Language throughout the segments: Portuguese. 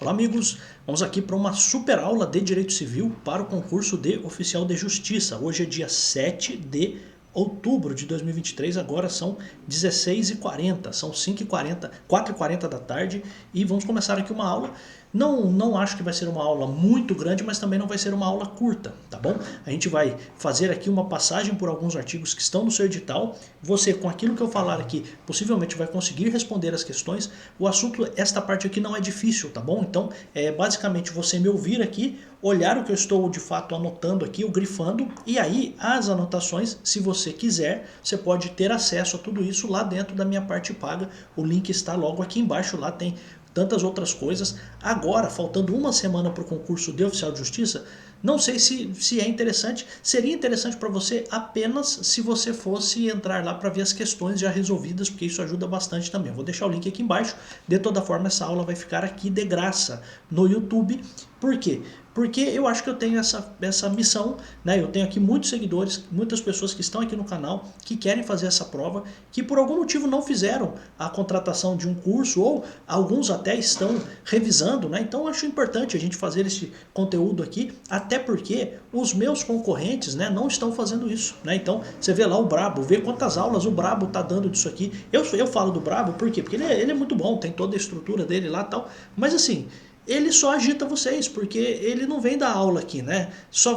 Olá amigos, vamos aqui para uma super aula de Direito Civil para o concurso de Oficial de Justiça. Hoje é dia 7 de outubro de 2023, agora são 16h40, são 5h40, 4h40 da tarde e vamos começar aqui uma aula. Não acho que vai ser uma aula muito grande, mas também não vai ser uma aula curta, tá bom? A gente vai fazer aqui uma passagem por alguns artigos que estão no seu edital. Você, com aquilo que eu falar aqui, possivelmente vai conseguir responder as questões. O assunto, esta parte aqui não é difícil, tá bom? Então, basicamente você me ouvir aqui, olhar o que eu estou de fato anotando aqui, ou grifando, e aí as anotações, se você quiser, você pode ter acesso a tudo isso lá dentro da minha parte paga. O link está logo aqui embaixo, lá tem tantas outras coisas. Agora, faltando uma semana para o concurso de Oficial de Justiça, não sei se é interessante. Seria interessante para você apenas se você fosse entrar lá para ver as questões já resolvidas, porque isso ajuda bastante também. Eu vou deixar o link aqui embaixo. De toda forma, essa aula vai ficar aqui de graça no YouTube. Por quê? Porque eu acho que eu tenho essa missão, né? Eu tenho aqui muitos seguidores, muitas pessoas que estão aqui no canal, que querem fazer essa prova, que por algum motivo não fizeram a contratação de um curso, ou alguns até estão revisando, né? Então eu acho importante a gente fazer esse conteúdo aqui, até porque os meus concorrentes, né, não estão fazendo isso, né? Então você vê lá o Brabo, vê quantas aulas o Brabo tá dando disso aqui. Eu falo do Brabo, por quê? Porque ele é muito bom, tem toda a estrutura dele lá e tal, mas assim, ele só agita vocês, porque ele não vem dar aula aqui, né? Só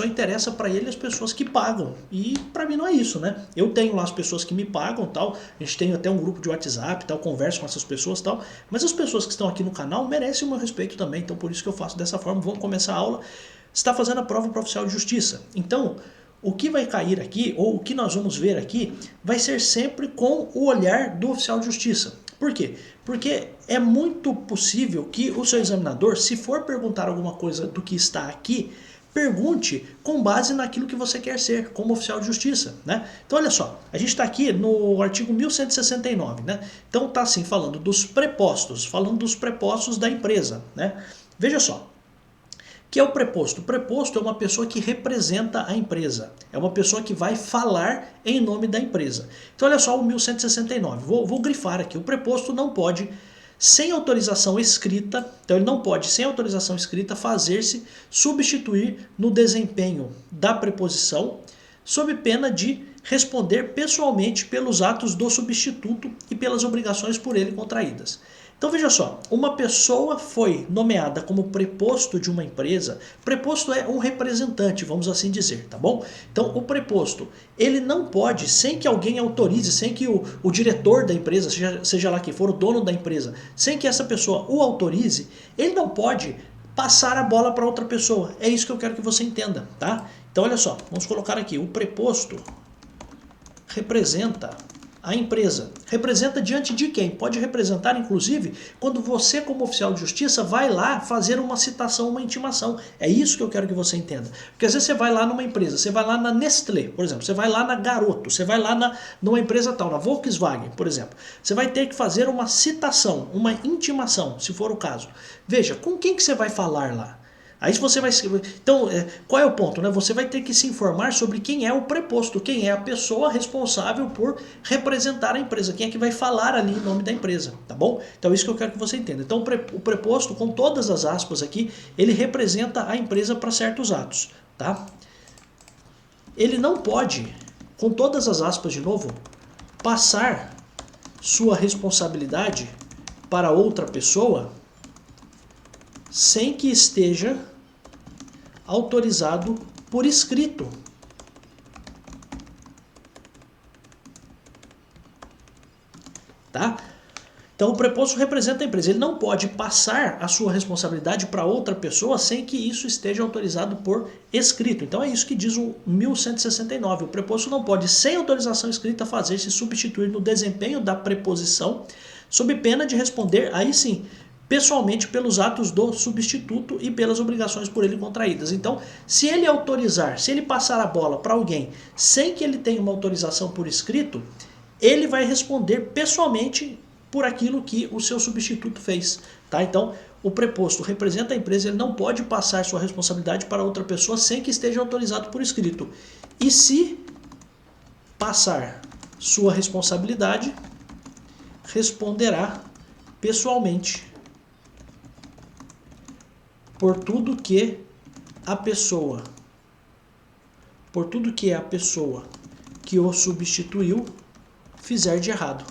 interessa para ele as pessoas que pagam. E para mim não é isso, né? Eu tenho lá as pessoas que me pagam, tal. A gente tem até um grupo de WhatsApp, tal, converso com essas pessoas, tal. Mas as pessoas que estão aqui no canal merecem o meu respeito também, então por isso que eu faço dessa forma. Vamos começar a aula. Você está fazendo a prova para oficial de justiça. Então, o que vai cair aqui, ou o que nós vamos ver aqui, vai ser sempre com o olhar do oficial de justiça. Por quê? Porque é muito possível que o seu examinador, se for perguntar alguma coisa do que está aqui, pergunte com base naquilo que você quer ser como oficial de justiça, né? Então olha só, a gente está aqui no artigo 1169, né? Então está assim, falando dos prepostos da empresa, né? Veja só. Que é o preposto? O preposto é uma pessoa que representa a empresa. É uma pessoa que vai falar em nome da empresa. Então olha só o 1169. Vou grifar aqui. O preposto não pode, sem autorização escrita, então ele não pode, sem autorização escrita, fazer-se substituir no desempenho da preposição, sob pena de responder pessoalmente pelos atos do substituto e pelas obrigações por ele contraídas. Então veja só, uma pessoa foi nomeada como preposto de uma empresa. Preposto é um representante, vamos assim dizer, tá bom? Então o preposto, ele não pode, sem que alguém autorize, sem que o diretor da empresa, seja lá quem for, o dono da empresa, sem que essa pessoa o autorize, ele não pode passar a bola para outra pessoa. É isso que eu quero que você entenda, tá? Então olha só, vamos colocar aqui, o preposto representa a empresa. Representa diante de quem? Pode representar, inclusive, quando você, como oficial de justiça, vai lá fazer uma citação, uma intimação. É isso que eu quero que você entenda. Porque às vezes você vai lá numa empresa, você vai lá na Nestlé, por exemplo, você vai lá na Garoto, você vai lá numa empresa tal, na Volkswagen, por exemplo. Você vai ter que fazer uma citação, uma intimação, se for o caso. Veja, com quem que você vai falar lá? Aí você vai... Então, qual é o ponto, né? Você vai ter que se informar sobre quem é o preposto, quem é a pessoa responsável por representar a empresa, quem é que vai falar ali em nome da empresa, tá bom? Então, isso que eu quero que você entenda. Então, o preposto, com todas as aspas aqui, ele representa a empresa para certos atos, tá? Ele não pode, com todas as aspas de novo, passar sua responsabilidade para outra pessoa sem que esteja autorizado por escrito. Tá? Então o preposto representa a empresa. Ele não pode passar a sua responsabilidade para outra pessoa sem que isso esteja autorizado por escrito. Então é isso que diz o 1169. O preposto não pode, sem autorização escrita, fazer-se substituir no desempenho da preposição, sob pena de responder, aí sim, pessoalmente pelos atos do substituto e pelas obrigações por ele contraídas. Então, se ele autorizar, se ele passar a bola para alguém sem que ele tenha uma autorização por escrito, ele vai responder pessoalmente por aquilo que o seu substituto fez. Tá? Então, o preposto representa a empresa, ele não pode passar sua responsabilidade para outra pessoa sem que esteja autorizado por escrito. E se passar sua responsabilidade, responderá pessoalmente por tudo que a pessoa que o substituiu fizer de errado.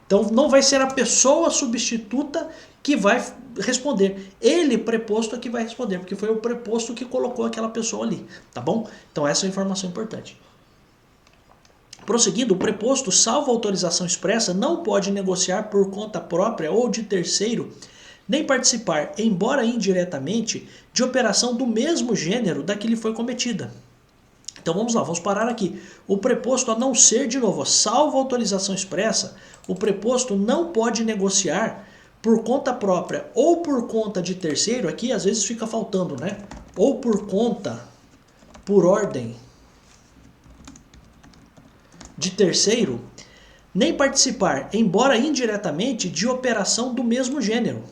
Então não vai ser a pessoa substituta que vai responder. Ele, preposto, é que vai responder, porque foi o preposto que colocou aquela pessoa ali, tá bom? Então essa é a informação importante. Prosseguindo, o preposto, salvo autorização expressa, não pode negociar por conta própria ou de terceiro, nem participar, embora indiretamente, de operação do mesmo gênero da que lhe foi cometida. Então vamos lá, vamos parar aqui. O preposto, a não ser, de novo, salvo autorização expressa, o preposto não pode negociar por conta própria ou por conta de terceiro, aqui às vezes fica faltando, né? Ou por conta, por ordem de terceiro, nem participar, embora indiretamente, de operação do mesmo gênero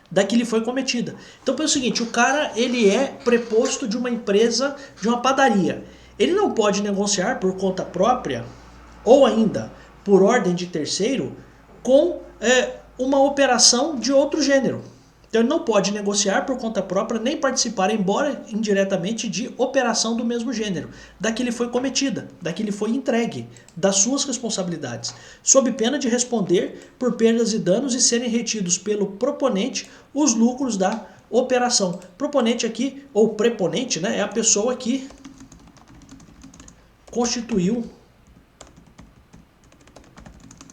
da que lhe foi cometida. Então pensa o seguinte, o cara ele é preposto de uma empresa, de uma padaria. Ele não pode negociar por conta própria ou ainda por ordem de terceiro com uma operação de outro gênero. Então ele não pode negociar por conta própria nem participar, embora indiretamente, de operação do mesmo gênero, da que lhe foi cometida, da que lhe foi entregue, das suas responsabilidades, sob pena de responder por perdas e danos e serem retidos pelo proponente os lucros da operação. Proponente aqui, ou preponente, né, é a pessoa que constituiu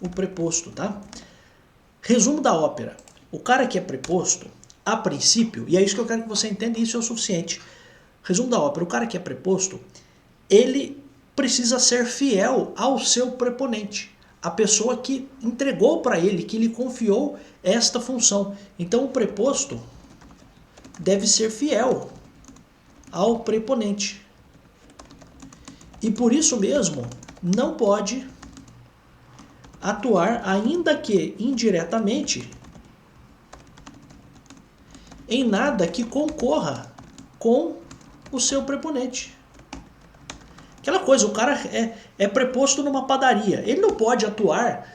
o preposto, tá? Resumo da ópera. O cara que é preposto, a princípio, e é isso que eu quero que você entenda, e isso é o suficiente. Resumo da ópera, o cara que é preposto, ele precisa ser fiel ao seu preponente, a pessoa que entregou para ele, que lhe confiou esta função. Então o preposto deve ser fiel ao preponente. E por isso mesmo, não pode atuar, ainda que indiretamente, em nada que concorra com o seu preponente. Aquela coisa, o cara é preposto numa padaria. Ele não pode atuar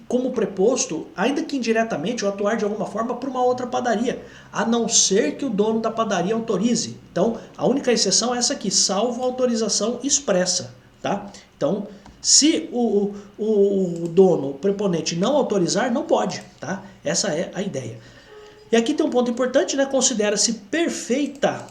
como preposto, ainda que indiretamente, ou atuar de alguma forma para uma outra padaria, a não ser que o dono da padaria autorize. Então, a única exceção é essa aqui, salvo autorização expressa. Tá? Então, se o dono, o preponente, não autorizar, não pode. Tá? Essa é a ideia. E aqui tem um ponto importante, né? Considera-se perfeita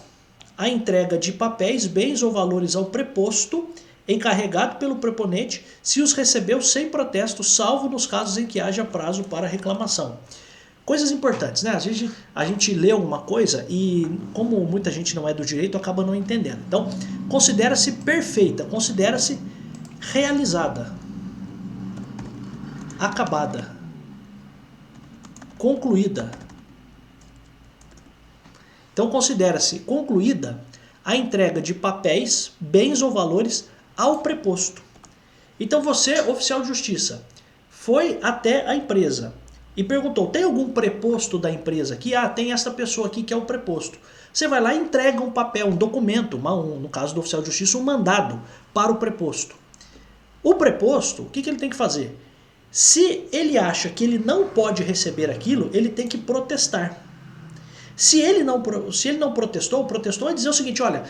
a entrega de papéis, bens ou valores ao preposto, encarregado pelo preponente, se os recebeu sem protesto, salvo nos casos em que haja prazo para reclamação. Coisas importantes, né? Às vezes a gente lê alguma coisa e, como muita gente não é do direito, acaba não entendendo. Então, considera-se perfeita, considera-se realizada, acabada, concluída. Então considera-se concluída a entrega de papéis, bens ou valores ao preposto. Então você, oficial de justiça, foi até a empresa e perguntou, tem algum preposto da empresa aqui? Ah, tem essa pessoa aqui que é o preposto. Você vai lá e entrega um papel, um documento, no caso do oficial de justiça, um mandado para o preposto. O preposto, o que ele tem que fazer? Se ele acha que ele não pode receber aquilo, ele tem que protestar. Se ele não protestou é dizer o seguinte, olha,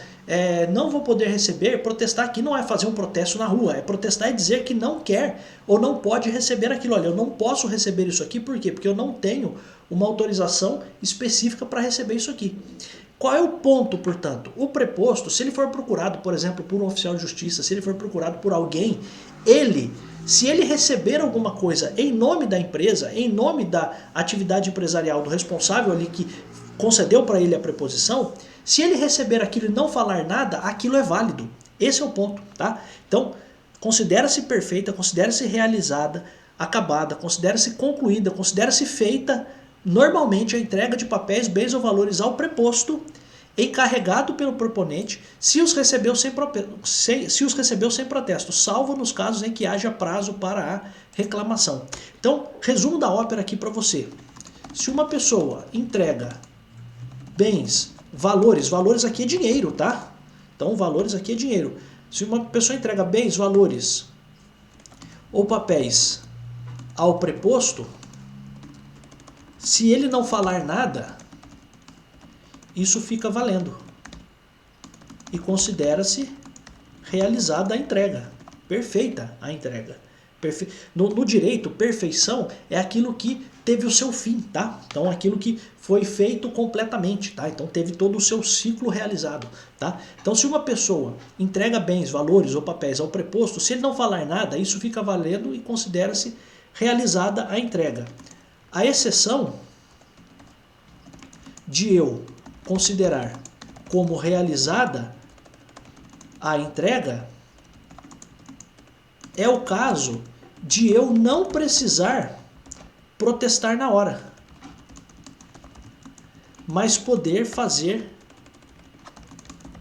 não vou poder receber, protestar aqui não é fazer um protesto na rua, é protestar e dizer que não quer ou não pode receber aquilo. Olha, eu não posso receber isso aqui, por quê? Porque eu não tenho uma autorização específica para receber isso aqui. Qual é o ponto, portanto? O preposto, se ele for procurado, por exemplo, por um oficial de justiça, se ele for procurado por alguém, se ele receber alguma coisa em nome da empresa, em nome da atividade empresarial do responsável ali que concedeu para ele a preposição, se ele receber aquilo e não falar nada, aquilo é válido. Esse é o ponto, tá? Então, considera-se perfeita, considera-se realizada, acabada, considera-se concluída, considera-se feita normalmente a entrega de papéis, bens ou valores ao preposto, encarregado pelo proponente, se os recebeu sem protesto, salvo nos casos em que haja prazo para a reclamação. Então, resumo da ópera aqui para você. Se uma pessoa entrega bens, valores aqui é dinheiro, tá? Então, valores aqui é dinheiro. Se uma pessoa entrega bens, valores ou papéis ao preposto, se ele não falar nada, isso fica valendo. E considera-se realizada a entrega. Perfeita a entrega. No direito, perfeição é aquilo que teve o seu fim, tá? Então aquilo que foi feito completamente, tá? Então teve todo o seu ciclo realizado, tá? Então se uma pessoa entrega bens, valores ou papéis ao preposto, se ele não falar nada, isso fica valendo e considera-se realizada a entrega. A exceção de eu considerar como realizada a entrega é o caso de eu não precisar protestar na hora, mas poder fazer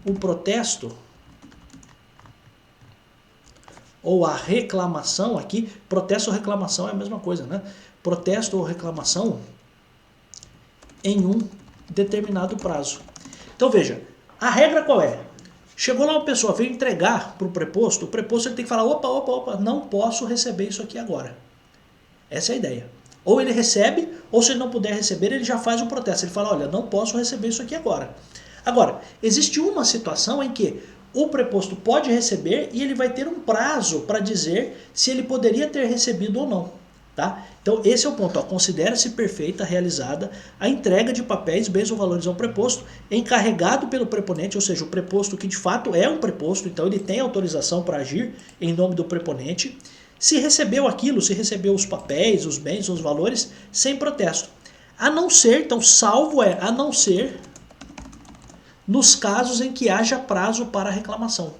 um protesto ou a reclamação aqui. Protesto ou reclamação é a mesma coisa, né? Protesto ou reclamação em um determinado prazo. Então veja, a regra qual é? Chegou lá uma pessoa, veio entregar para o preposto ele tem que falar, opa, não posso receber isso aqui agora. Essa é a ideia. Ou ele recebe, ou se ele não puder receber, ele já faz um protesto. Ele fala, olha, não posso receber isso aqui agora. Agora, existe uma situação em que o preposto pode receber e ele vai ter um prazo para dizer se ele poderia ter recebido ou não. Tá? Então esse é o ponto, considera-se perfeita, realizada a entrega de papéis, bens ou valores ao preposto, encarregado pelo preponente, ou seja, o preposto que de fato é um preposto, então ele tem autorização para agir em nome do preponente, se recebeu aquilo, se recebeu os papéis, os bens, os valores, sem protesto. A não ser, então salvo é, a não ser nos casos em que haja prazo para reclamação.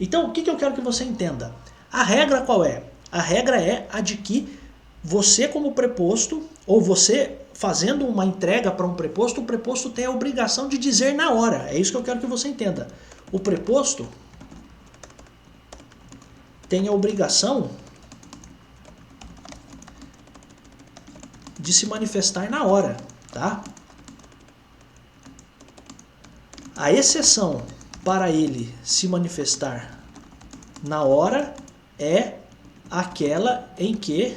Então o que eu quero que você entenda? A regra qual é? A regra é a de que você como preposto, ou você fazendo uma entrega para um preposto, o preposto tem a obrigação de dizer na hora. É isso que eu quero que você entenda. O preposto tem a obrigação de se manifestar na hora, tá? A exceção para ele se manifestar na hora é aquela em que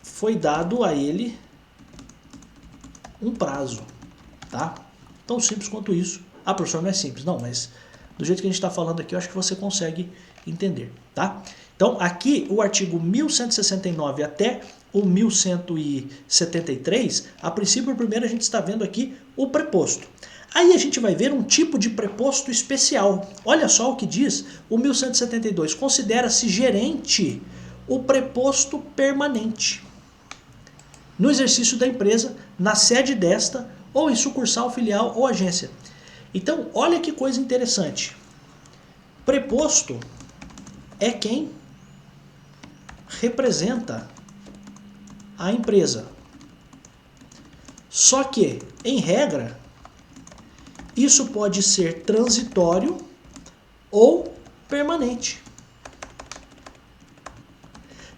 foi dado a ele um prazo, tá? Tão simples quanto isso. Ah, professor, não é simples. Não, mas do jeito que a gente está falando aqui, eu acho que você consegue entender, tá? Então, aqui, o artigo 1169 até o 1173, a princípio, primeiro a gente está vendo aqui o preposto. Aí a gente vai ver um tipo de preposto especial. Olha só o que diz o 1172. Considera-se gerente o preposto permanente no exercício da empresa, na sede desta, ou em sucursal, filial ou agência. Então, olha que coisa interessante. Preposto é quem representa a empresa. Só que, em regra, isso pode ser transitório ou permanente.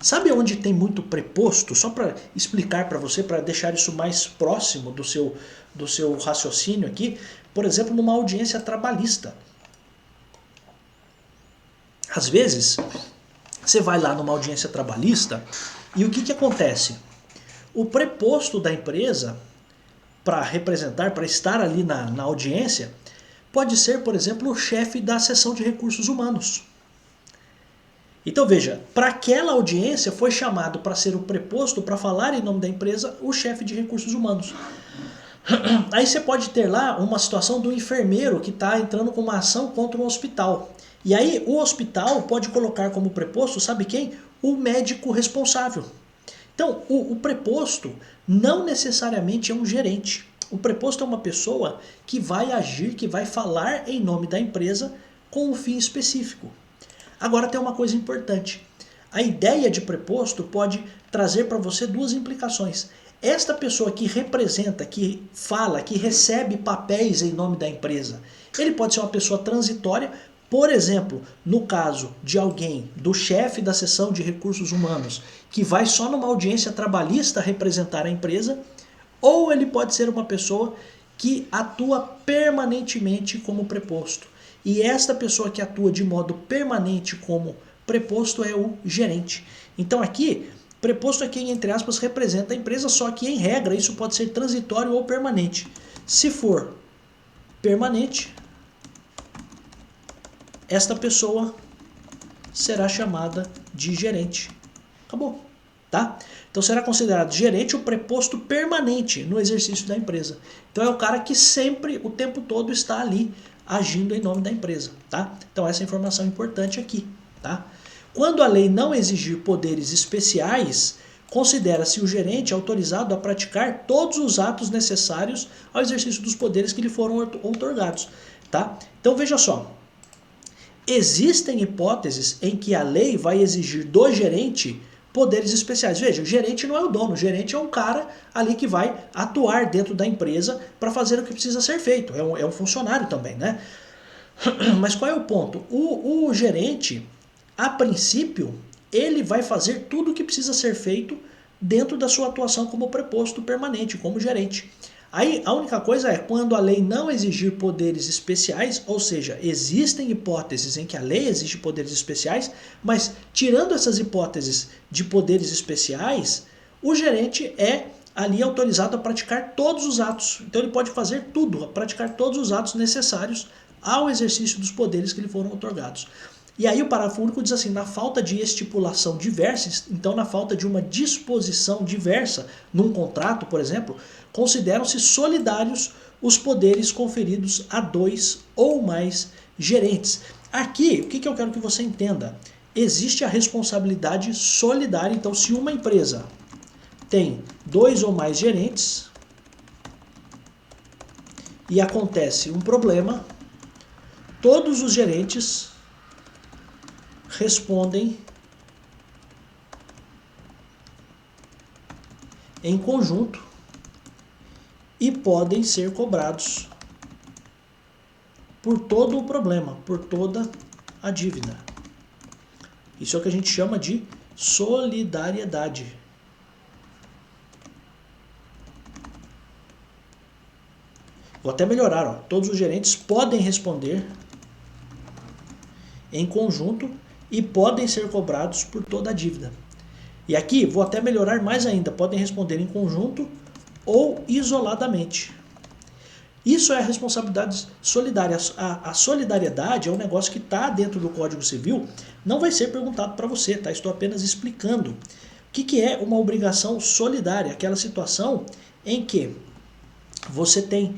Sabe onde tem muito preposto? Só para explicar para você, para deixar isso mais próximo do seu raciocínio aqui. Por exemplo, numa audiência trabalhista. Às vezes, você vai lá numa audiência trabalhista e o que acontece? O preposto da empresa, para representar, para estar ali na audiência, pode ser, por exemplo, o chefe da seção de recursos humanos. Então veja, para aquela audiência foi chamado para ser o preposto, para falar em nome da empresa, o chefe de recursos humanos. Aí você pode ter lá uma situação do enfermeiro que está entrando com uma ação contra um hospital. E aí o hospital pode colocar como preposto, sabe quem? O médico responsável. Então o preposto não necessariamente é um gerente. O preposto é uma pessoa que vai agir, que vai falar em nome da empresa com um fim específico. Agora tem uma coisa importante. A ideia de preposto pode trazer para você duas implicações. Esta pessoa que representa, que fala, que recebe papéis em nome da empresa, ele pode ser uma pessoa transitória, por exemplo, no caso de alguém, do chefe da seção de recursos humanos, que vai só numa audiência trabalhista representar a empresa, ou ele pode ser uma pessoa que atua permanentemente como preposto. E esta pessoa que atua de modo permanente como preposto é o gerente. Então aqui Preposto é quem, entre aspas, representa a empresa, só que em regra isso pode ser transitório ou permanente. Se for permanente, esta pessoa será chamada de gerente. Acabou, tá? Então será considerado gerente o preposto permanente no exercício da empresa. Então é o cara que sempre, o tempo todo, está ali agindo em nome da empresa, tá? Então essa é a informação importante aqui, tá? Quando a lei não exigir poderes especiais, considera-se o gerente autorizado a praticar todos os atos necessários ao exercício dos poderes que lhe foram outorgados, tá? Então veja só, existem hipóteses em que a lei vai exigir do gerente poderes especiais. Veja, o gerente não é o dono, o gerente é um cara ali que vai atuar dentro da empresa para fazer o que precisa ser feito. É um funcionário também, né? Mas qual é o ponto? O gerente, a princípio, ele vai fazer tudo o que precisa ser feito dentro da sua atuação como preposto permanente, como gerente. Aí a única coisa é quando a lei não exigir poderes especiais, ou seja, existem hipóteses em que a lei exige poderes especiais, mas tirando essas hipóteses de poderes especiais, o gerente é ali autorizado a praticar todos os atos. Então ele pode fazer tudo, a praticar todos os atos necessários ao exercício dos poderes que lhe foram outorgados. E aí o parágrafo único diz assim, na falta de estipulação diversa, então na falta de uma disposição diversa num contrato, por exemplo, consideram-se solidários os poderes conferidos a 2 ou mais gerentes. Aqui, o que eu quero que você entenda? Existe a responsabilidade solidária, então se uma empresa tem 2 ou mais gerentes e acontece um problema, todos os gerentes respondem em conjunto e podem ser cobrados por todo o problema, por toda a dívida. Isso é o que a gente chama de solidariedade. Vou até melhorar, ó. Todos os gerentes podem responder em conjunto e podem ser cobrados por toda a dívida. E aqui vou até melhorar mais ainda, podem responder em conjunto ou isoladamente. Isso é a responsabilidade solidária. A solidariedade é um negócio que está dentro do Código Civil, não vai ser perguntado para você, tá? Estou apenas explicando. O que é uma obrigação solidária? Aquela situação em que você tem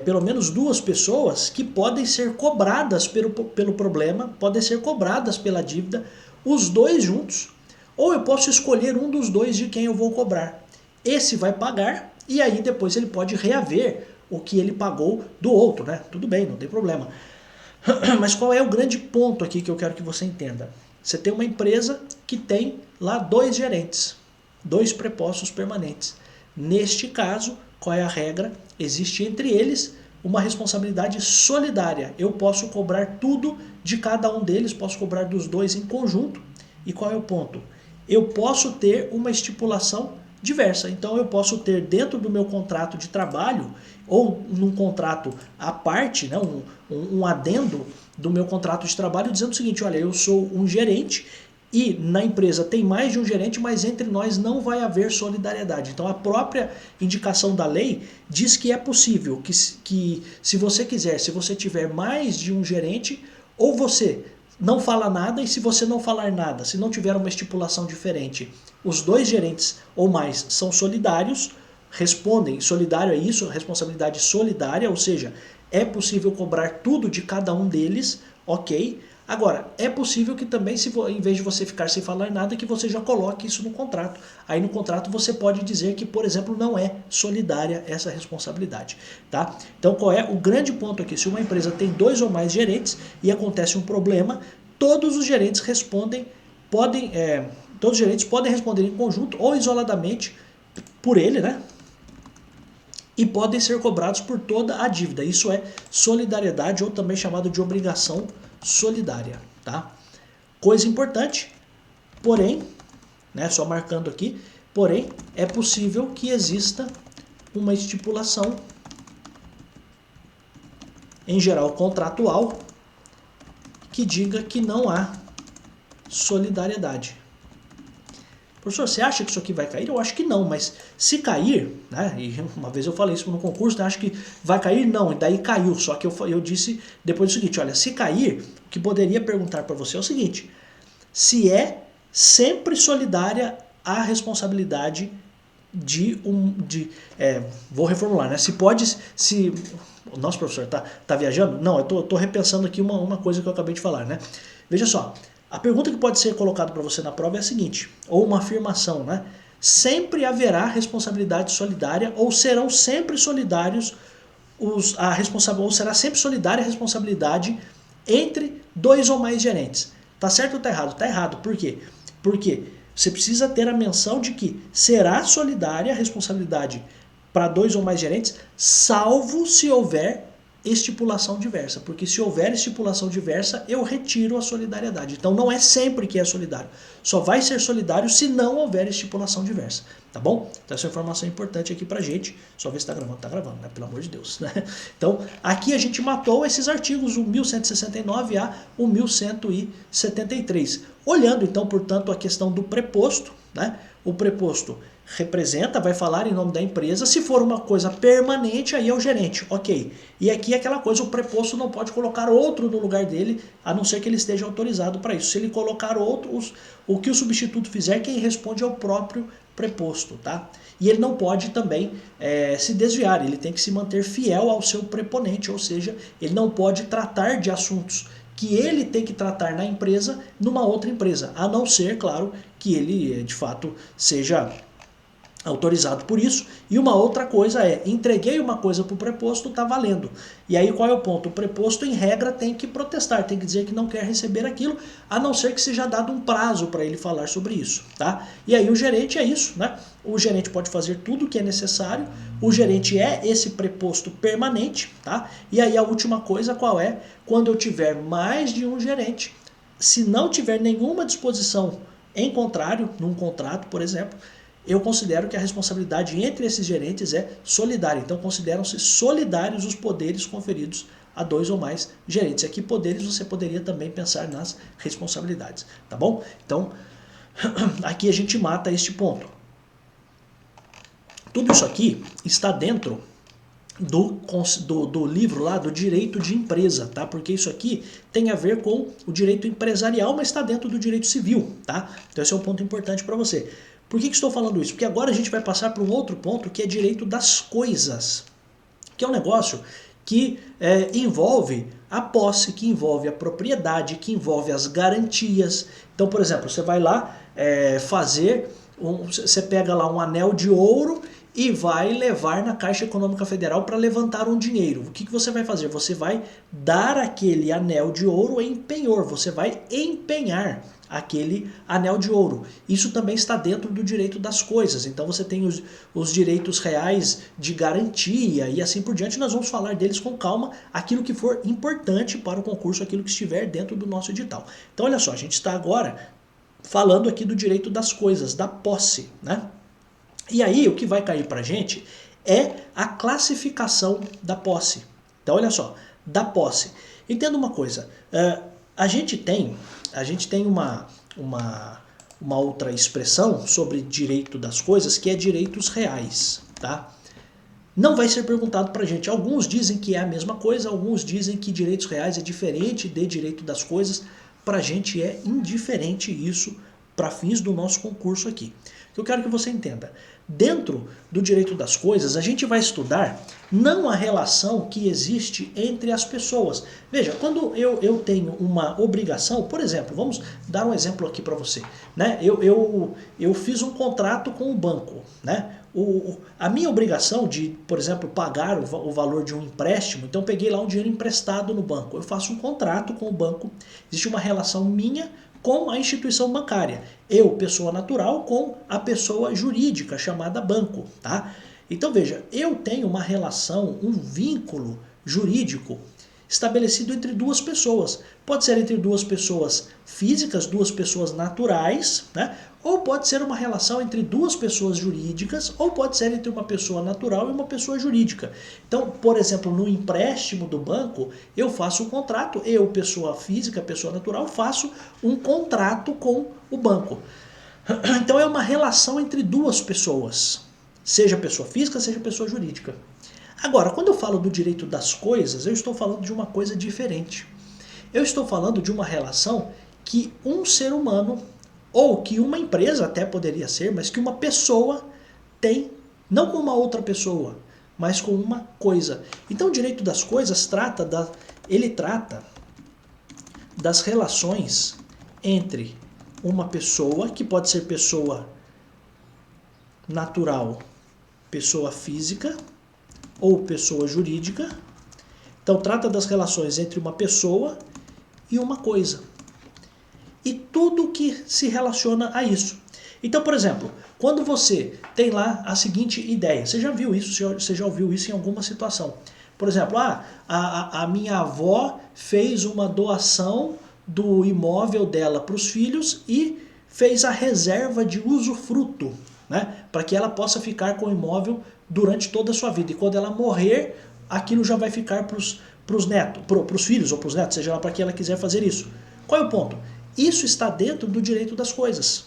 pelo menos 2 pessoas que podem ser cobradas pelo problema, podem ser cobradas pela dívida, os 2 juntos, ou eu posso escolher um dos 2 de quem eu vou cobrar. Esse vai pagar e aí depois ele pode reaver o que ele pagou do outro, né? Tudo bem, não tem problema. Mas qual é o grande ponto aqui que eu quero que você entenda? Você tem uma empresa que tem lá 2 gerentes, 2 prepostos permanentes. Neste caso, qual é a regra? Existe entre eles uma responsabilidade solidária. Eu posso cobrar tudo de cada um deles, posso cobrar dos 2 em conjunto. E qual é o ponto? Eu posso ter uma estipulação diversa. Então eu posso ter dentro do meu contrato de trabalho ou num contrato à parte, né, um adendo do meu contrato de trabalho dizendo o seguinte, olha, eu sou um gerente e na empresa tem mais de um gerente, mas entre nós não vai haver solidariedade. Então a própria indicação da lei diz que é possível que se você quiser, se você tiver mais de um gerente, ou você não fala nada, e se você não falar nada, se não tiver uma estipulação diferente, os 2 gerentes ou mais são solidários, respondem, solidário é isso, responsabilidade solidária, ou seja, é possível cobrar tudo de cada um deles, ok? Agora, é possível que também, em vez de você ficar sem falar nada, que você já coloque isso no contrato. Aí no contrato você pode dizer que, por exemplo, não é solidária essa responsabilidade, tá? Então qual é o grande ponto aqui? Se uma empresa tem 2 ou mais gerentes e acontece um problema, todos os gerentes respondem, todos os gerentes podem responder em conjunto ou isoladamente por ele, né? E podem ser cobrados por toda a dívida. Isso é solidariedade ou também chamado de obrigação solidária, tá? Coisa importante, porém, né, só marcando aqui, porém, é possível que exista uma estipulação, em geral contratual, que diga que não há solidariedade. Professor, você acha que isso aqui vai cair? Eu acho que não, mas se cair, né, e uma vez eu falei isso no concurso, né, acho que vai cair? Não, e daí caiu, só que eu disse depois o seguinte, olha, se cair, o que poderia perguntar para você é o seguinte, se é sempre solidária a responsabilidade vou reformular, né? Nossa, professor, tá viajando? Não, eu tô repensando aqui uma coisa que eu acabei de falar, né? Veja só, a pergunta que pode ser colocada para você na prova é a seguinte, ou uma afirmação, né? Sempre haverá responsabilidade solidária ou serão sempre solidários ou será sempre solidária a responsabilidade entre dois ou mais gerentes. Tá certo ou tá errado? Tá errado. Por quê? Porque você precisa ter a menção de que será solidária a responsabilidade para dois ou mais gerentes, salvo se houver estipulação diversa. Porque se houver estipulação diversa, eu retiro a solidariedade. Então não é sempre que é solidário. Só vai ser solidário se não houver estipulação diversa. Tá bom? Então essa informação é importante aqui pra gente. Só ver se tá gravando, né? Pelo amor de Deus. Né? Então aqui a gente matou esses artigos, o 1169 a o 1173. Olhando então, portanto, a questão do preposto, né? O preposto representa, vai falar em nome da empresa. Se for uma coisa permanente, aí é o gerente, ok. E aqui é aquela coisa, o preposto não pode colocar outro no lugar dele, a não ser que ele esteja autorizado para isso. Se ele colocar outros, o que o substituto fizer, quem responde é o próprio preposto, tá? E ele não pode também se desviar, ele tem que se manter fiel ao seu preponente, ou seja, ele não pode tratar de assuntos que ele tem que tratar na empresa, numa outra empresa, a não ser, claro, que ele de fato seja autorizado por isso. E uma outra coisa é, entreguei uma coisa para o preposto, está valendo. E aí qual é o ponto? O preposto, em regra, tem que protestar, tem que dizer que não quer receber aquilo, a não ser que seja dado um prazo para ele falar sobre isso, tá? E aí o gerente é isso, né? O gerente pode fazer tudo o que é necessário, o gerente é esse preposto permanente, tá? E aí a última coisa qual é? Quando eu tiver mais de um gerente, se não tiver nenhuma disposição em contrário, num contrato, por exemplo, eu considero que a responsabilidade entre esses gerentes é solidária. Então, consideram-se solidários os poderes conferidos a dois ou mais gerentes. Aqui, poderes, você poderia também pensar nas responsabilidades, tá bom? Então, aqui a gente mata este ponto. Tudo isso aqui está dentro do livro lá do direito de empresa, tá? Porque isso aqui tem a ver com o direito empresarial, mas está dentro do direito civil, tá? Então, esse é um ponto importante para você. Por que estou falando isso? Porque agora a gente vai passar para um outro ponto que é direito das coisas, que é um negócio que envolve a posse, que envolve a propriedade, que envolve as garantias. Então, por exemplo, você vai lá você pega lá um anel de ouro e vai levar na Caixa Econômica Federal para levantar um dinheiro. O que você vai fazer? Você vai dar aquele anel de ouro em penhor, você vai empenhar aquele anel de ouro. Isso também está dentro do direito das coisas. Então você tem os direitos reais de garantia e assim por diante. Nós vamos falar deles com calma, aquilo que for importante para o concurso, aquilo que estiver dentro do nosso edital. Então olha só, a gente está agora falando aqui do direito das coisas, da posse, né? E aí o que vai cair para a gente é a classificação da posse. Então olha só, da posse. Entenda uma coisa, a gente tem uma outra expressão sobre direito das coisas que é direitos reais, tá? Não vai ser perguntado pra gente. Alguns dizem que é a mesma coisa, alguns dizem que direitos reais é diferente de direito das coisas. Pra gente é indiferente isso para fins do nosso concurso aqui. Eu quero que você entenda. Dentro do direito das coisas, a gente vai estudar não a relação que existe entre as pessoas. Veja, quando eu tenho uma obrigação, por exemplo, vamos dar um exemplo aqui para você. Né? Eu fiz um contrato com o banco. Né? A minha obrigação de, por exemplo, pagar o valor de um empréstimo, então eu peguei lá um dinheiro emprestado no banco. Eu faço um contrato com o banco, existe uma relação minha com a instituição bancária. Eu, pessoa natural, com a pessoa jurídica, chamada banco. Tá? Então veja, eu tenho uma relação, um vínculo jurídico estabelecido entre duas pessoas. Pode ser entre duas pessoas físicas, duas pessoas naturais, né? Ou pode ser uma relação entre duas pessoas jurídicas, ou pode ser entre uma pessoa natural e uma pessoa jurídica. Então, por exemplo, no empréstimo do banco, eu faço um contrato, eu, pessoa física, pessoa natural, faço um contrato com o banco. Então é uma relação entre duas pessoas, seja pessoa física, seja pessoa jurídica. Agora, quando eu falo do direito das coisas, eu estou falando de uma coisa diferente. Eu estou falando de uma relação que um ser humano, ou que uma empresa até poderia ser, mas que uma pessoa tem, não com uma outra pessoa, mas com uma coisa. Então o direito das coisas ele trata das relações entre uma pessoa, que pode ser pessoa natural, pessoa física ou pessoa jurídica. Então trata das relações entre uma pessoa e uma coisa. E tudo que se relaciona a isso. Então, por exemplo, quando você tem lá a seguinte ideia, você já viu isso, você já ouviu isso em alguma situação. Por exemplo, a minha avó fez uma doação do imóvel dela para os filhos e fez a reserva de usufruto, né, para que ela possa ficar com o imóvel durante toda a sua vida. E quando ela morrer, aquilo já vai ficar para os netos, para os filhos ou para os netos, seja lá para quem ela quiser fazer isso. Qual é o ponto? Isso está dentro do direito das coisas.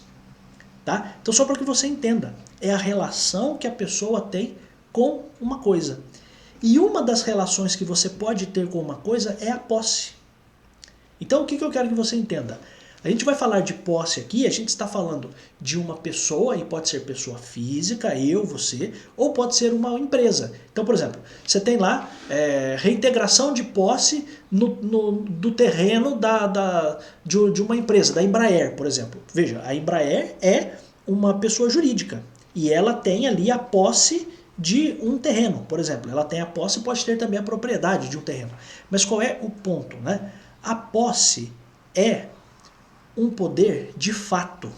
Tá? Então, só para que você entenda, é a relação que a pessoa tem com uma coisa. E uma das relações que você pode ter com uma coisa é a posse. Então, o que eu quero que você entenda? A gente vai falar de posse aqui, a gente está falando de uma pessoa, e pode ser pessoa física, eu, você, ou pode ser uma empresa. Então, por exemplo, você tem lá reintegração de posse do terreno de uma empresa, da Embraer, por exemplo. Veja, a Embraer é uma pessoa jurídica e ela tem ali a posse de um terreno, por exemplo. Ela tem a posse e pode ter também a propriedade de um terreno. Mas qual é o ponto, né? A posse é um poder de fato.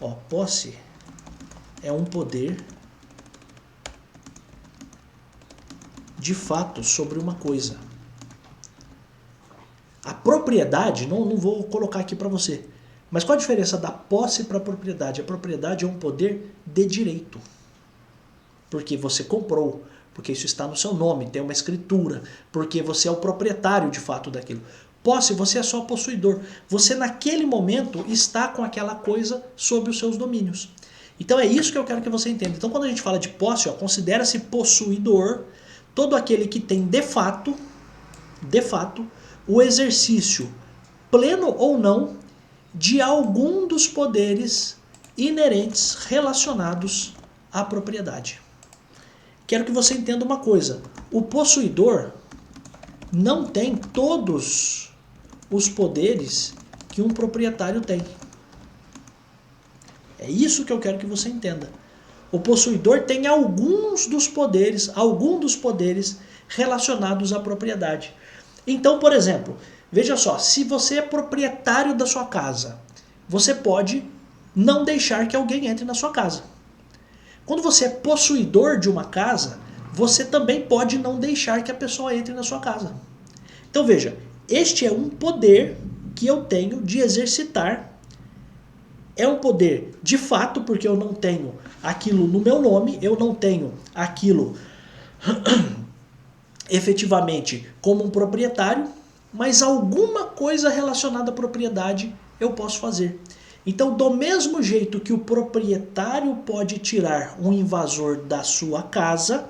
Ó, posse é um poder de fato sobre uma coisa. A propriedade, não vou colocar aqui para você, mas qual a diferença da posse para a propriedade? A propriedade é um poder de direito, porque você comprou, porque isso está no seu nome, tem uma escritura, porque você é o proprietário de fato daquilo. Posse, você é só possuidor. Você naquele momento está com aquela coisa sob os seus domínios. Então é isso que eu quero que você entenda. Então quando a gente fala de posse, considera-se possuidor todo aquele que tem de fato, o exercício pleno ou não de algum dos poderes inerentes relacionados à propriedade. Quero que você entenda uma coisa. O possuidor não tem todos os poderes que um proprietário tem. É isso que eu quero que você entenda. O possuidor tem alguns dos poderes relacionados à propriedade. Então, por exemplo, veja só, se você é proprietário da sua casa, você pode não deixar que alguém entre na sua casa. Quando você é possuidor de uma casa, você também pode não deixar que a pessoa entre na sua casa. Então veja, este é um poder que eu tenho de exercitar. É um poder de fato, porque eu não tenho aquilo no meu nome, eu não tenho aquilo efetivamente como um proprietário, mas alguma coisa relacionada à propriedade eu posso fazer. Então, do mesmo jeito que o proprietário pode tirar um invasor da sua casa,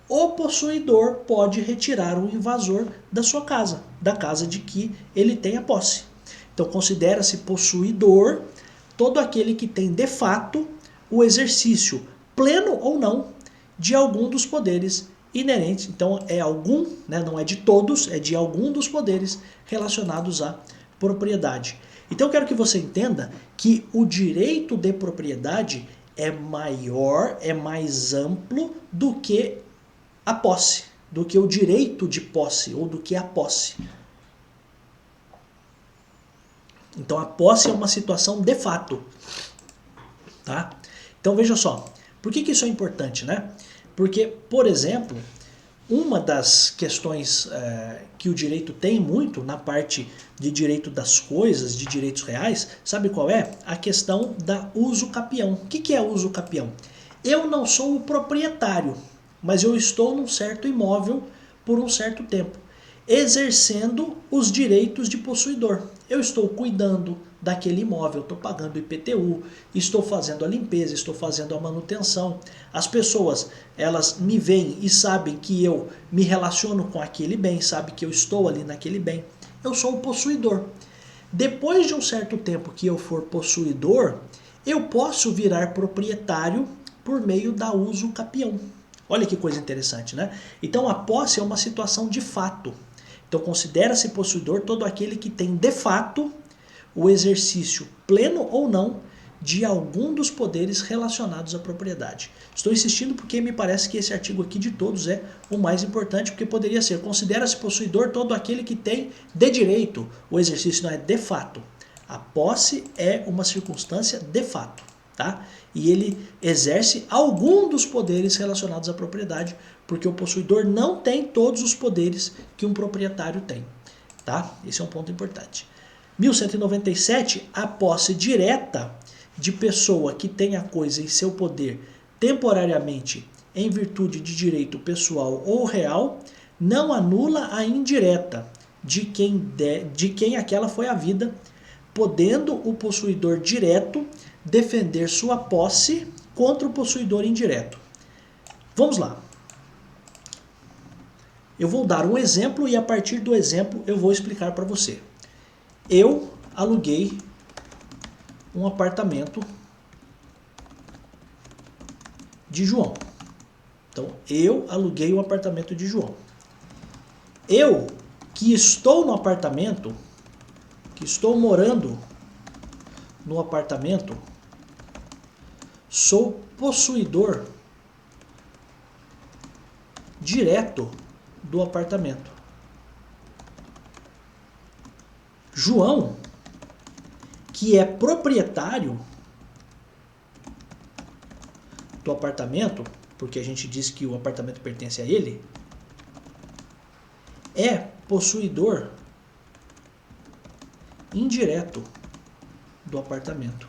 o possuidor pode retirar um invasor da sua casa, da casa de que ele tem a posse. Então, considera-se possuidor todo aquele que tem de fato o exercício, pleno ou não, de algum dos poderes inerentes. Então, é algum, né, não é de todos, é de algum dos poderes relacionados à propriedade. Então eu quero que você entenda que o direito de propriedade é maior, é mais amplo do que a posse, do que o direito de posse ou do que a posse. Então a posse é uma situação de fato. Tá? Então veja só, por que isso é importante, né? Porque, por exemplo, uma das questões que o direito tem muito na parte de direito das coisas, de direitos reais, sabe qual é? A questão da uso capião. O que é uso capião? Eu não sou o proprietário, mas eu estou num certo imóvel por um certo tempo, exercendo os direitos de possuidor. Eu estou cuidando, daquele imóvel. Estou pagando IPTU, estou fazendo a limpeza, estou fazendo a manutenção. As pessoas, elas me veem e sabem que eu me relaciono com aquele bem, sabem que eu estou ali naquele bem. Eu sou o possuidor. Depois de um certo tempo que eu for possuidor, eu posso virar proprietário por meio da uso capião. Olha que coisa interessante, né? Então a posse é uma situação de fato. Então considera-se possuidor todo aquele que tem de fato o exercício pleno ou não de algum dos poderes relacionados à propriedade. Estou insistindo porque me parece que esse artigo aqui de todos é o mais importante, porque poderia ser: considera-se possuidor todo aquele que tem de direito. O exercício não é de fato. A posse é uma circunstância de fato, tá? E ele exerce algum dos poderes relacionados à propriedade, porque o possuidor não tem todos os poderes que um proprietário tem, tá? Esse é um ponto importante. 1197, a posse direta de pessoa que tem a coisa em seu poder temporariamente em virtude de direito pessoal ou real, não anula a indireta de quem aquela foi a vida, podendo o possuidor direto defender sua posse contra o possuidor indireto. Vamos lá. Eu vou dar um exemplo e a partir do exemplo eu vou explicar para você. Eu aluguei um apartamento de João. Então, eu aluguei o apartamento de João. Eu, que estou no apartamento, que estou morando no apartamento, sou possuidor direto do apartamento. João, que é proprietário do apartamento, porque a gente diz que o apartamento pertence a ele, é possuidor indireto do apartamento.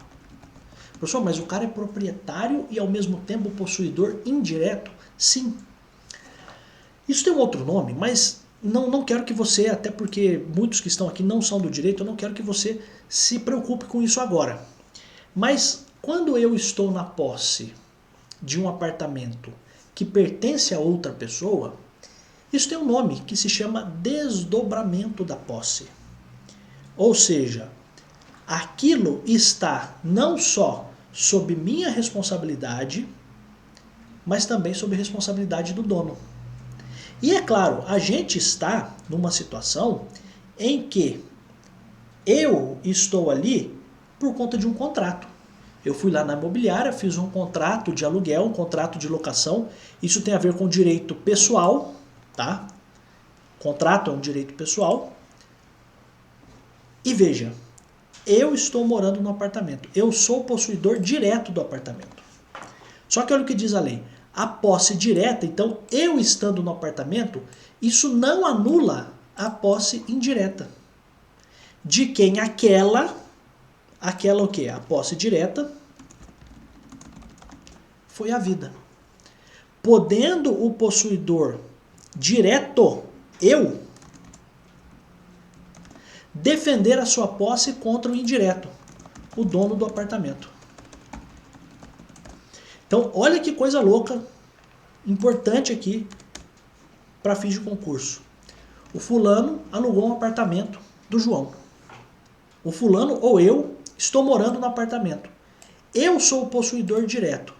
Professor, mas o cara é proprietário e ao mesmo tempo possuidor indireto? Sim. Isso tem um outro nome, mas não quero que você, até porque muitos que estão aqui não são do direito, eu não quero que você se preocupe com isso agora. Mas quando eu estou na posse de um apartamento que pertence a outra pessoa, isso tem um nome que se chama desdobramento da posse. Ou seja, aquilo está não só sob minha responsabilidade, mas também sob responsabilidade do dono. E é claro, a gente está numa situação em que eu estou ali por conta de um contrato. Eu fui lá na imobiliária, fiz um contrato de aluguel, um contrato de locação. Isso tem a ver com direito pessoal, tá? Contrato é um direito pessoal. E veja, eu estou morando no apartamento. Eu sou o possuidor direto do apartamento. Só que olha o que diz a lei. A posse direta, então, eu estando no apartamento, isso não anula a posse indireta. De quem aquela o quê? A posse direta foi a vida. Podendo o possuidor direto, eu, defender a sua posse contra o indireto, o dono do apartamento. Então, olha que coisa louca, importante aqui para fins de concurso. O fulano alugou um apartamento do João. O fulano ou eu estou morando no apartamento. Eu sou o possuidor direto.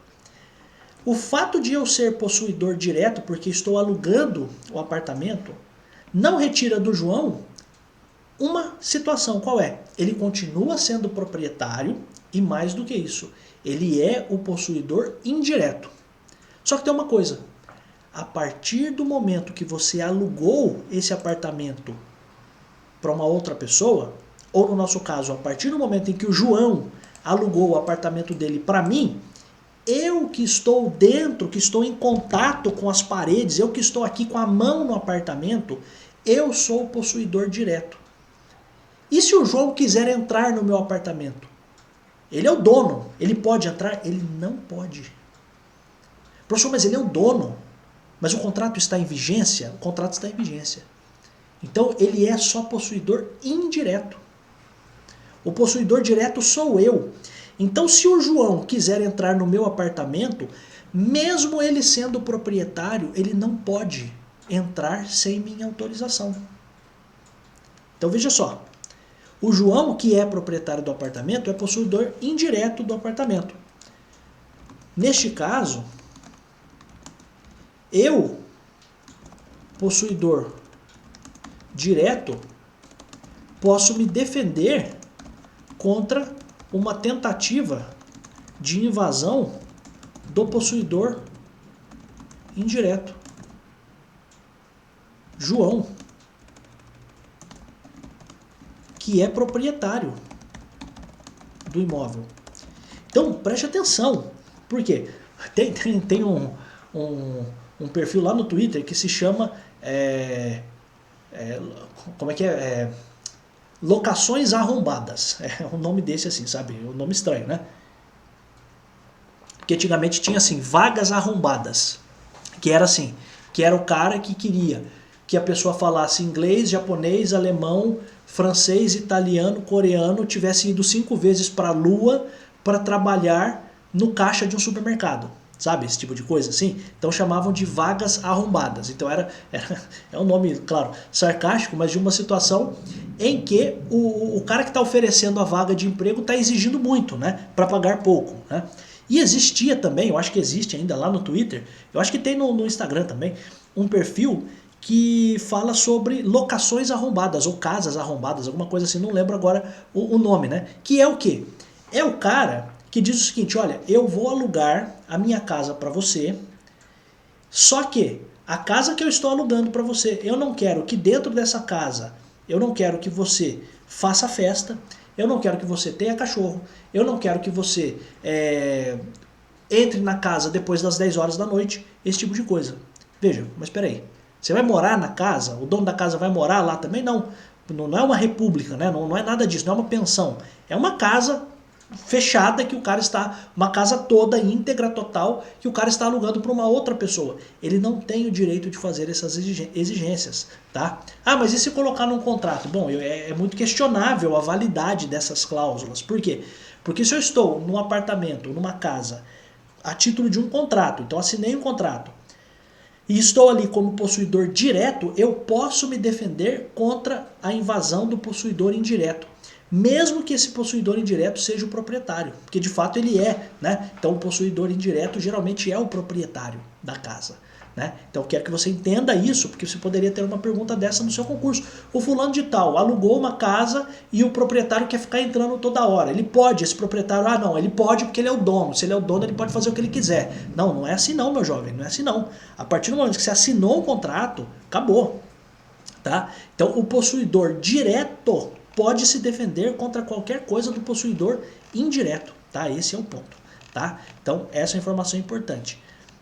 O fato de eu ser possuidor direto, porque estou alugando o apartamento, não retira do João uma situação. Qual é? Ele continua sendo proprietário e, mais do que isso, ele é o possuidor indireto. Só que tem uma coisa. A partir do momento que você alugou esse apartamento para uma outra pessoa, ou no nosso caso, a partir do momento em que o João alugou o apartamento dele para mim, eu que estou dentro, que estou em contato com as paredes, eu que estou aqui com a mão no apartamento, eu sou o possuidor direto. E se o João quiser entrar no meu apartamento? Ele é o dono, ele pode entrar? Ele não pode. Professor, mas ele é o dono. Mas o contrato está em vigência? O contrato está em vigência. Então ele é só possuidor indireto. O possuidor direto sou eu. Então, se o João quiser entrar no meu apartamento, mesmo ele sendo proprietário, ele não pode entrar sem minha autorização. Então, veja só. O João, que é proprietário do apartamento, é possuidor indireto do apartamento. Neste caso, eu, possuidor direto, posso me defender contra uma tentativa de invasão do possuidor indireto, João, que é proprietário do imóvel. Então, preste atenção. Por quê? Tem um perfil lá no Twitter que se chama como é que é? Locações Arrombadas. É um nome desse assim, sabe? Um nome estranho, né? Porque antigamente tinha assim, vagas arrombadas. Que era assim, que era o cara que queria que a pessoa falasse inglês, japonês, alemão, francês, italiano, coreano, tivesse ido 5 vezes para a Lua para trabalhar no caixa de um supermercado. Sabe, esse tipo de coisa assim? Então chamavam de vagas arrombadas. Então é um nome, claro, sarcástico, mas de uma situação em que o cara que está oferecendo a vaga de emprego está exigindo muito, né? Para pagar pouco, né? E existia também, eu acho que existe ainda lá no Twitter, eu acho que tem no Instagram também, um perfil que fala sobre locações arrombadas, ou casas arrombadas, alguma coisa assim, não lembro agora o nome, né? Que é o quê? É o cara que diz o seguinte, olha, eu vou alugar a minha casa para você, só que a casa que eu estou alugando para você, eu não quero que dentro dessa casa, eu não quero que você faça festa, eu não quero que você tenha cachorro, eu não quero que você entre na casa depois das 10 horas da noite, esse tipo de coisa. Veja, mas espera aí, você vai morar na casa? O dono da casa vai morar lá também? Não, não é uma república, né? Não é nada disso, não é uma pensão. É uma casa fechada que o cara está, uma casa toda íntegra, total, que o cara está alugando para uma outra pessoa. Ele não tem o direito de fazer essas exigências, tá? Ah, mas e se colocar num contrato? Bom, é muito questionável a validade dessas cláusulas. Por quê? Porque se eu estou num apartamento, numa casa, a título de um contrato, então assinei um contrato, e estou ali como possuidor direto, eu posso me defender contra a invasão do possuidor indireto. Mesmo que esse possuidor indireto seja o proprietário, porque de fato ele é, né? Então o possuidor indireto geralmente é o proprietário da casa, né? Então eu quero que você entenda isso, porque você poderia ter uma pergunta dessa no seu concurso. O fulano de tal alugou uma casa e o proprietário quer ficar entrando toda hora. Ele pode, esse proprietário, não, ele pode porque ele é o dono. Se ele é o dono, ele pode fazer o que ele quiser. Não, não é assim não, meu jovem, não é assim não. A partir do momento que você assinou um contrato, acabou, tá? Então o possuidor direto pode se defender contra qualquer coisa do possuidor indireto, tá? Esse é o ponto, tá? Então essa informação é importante.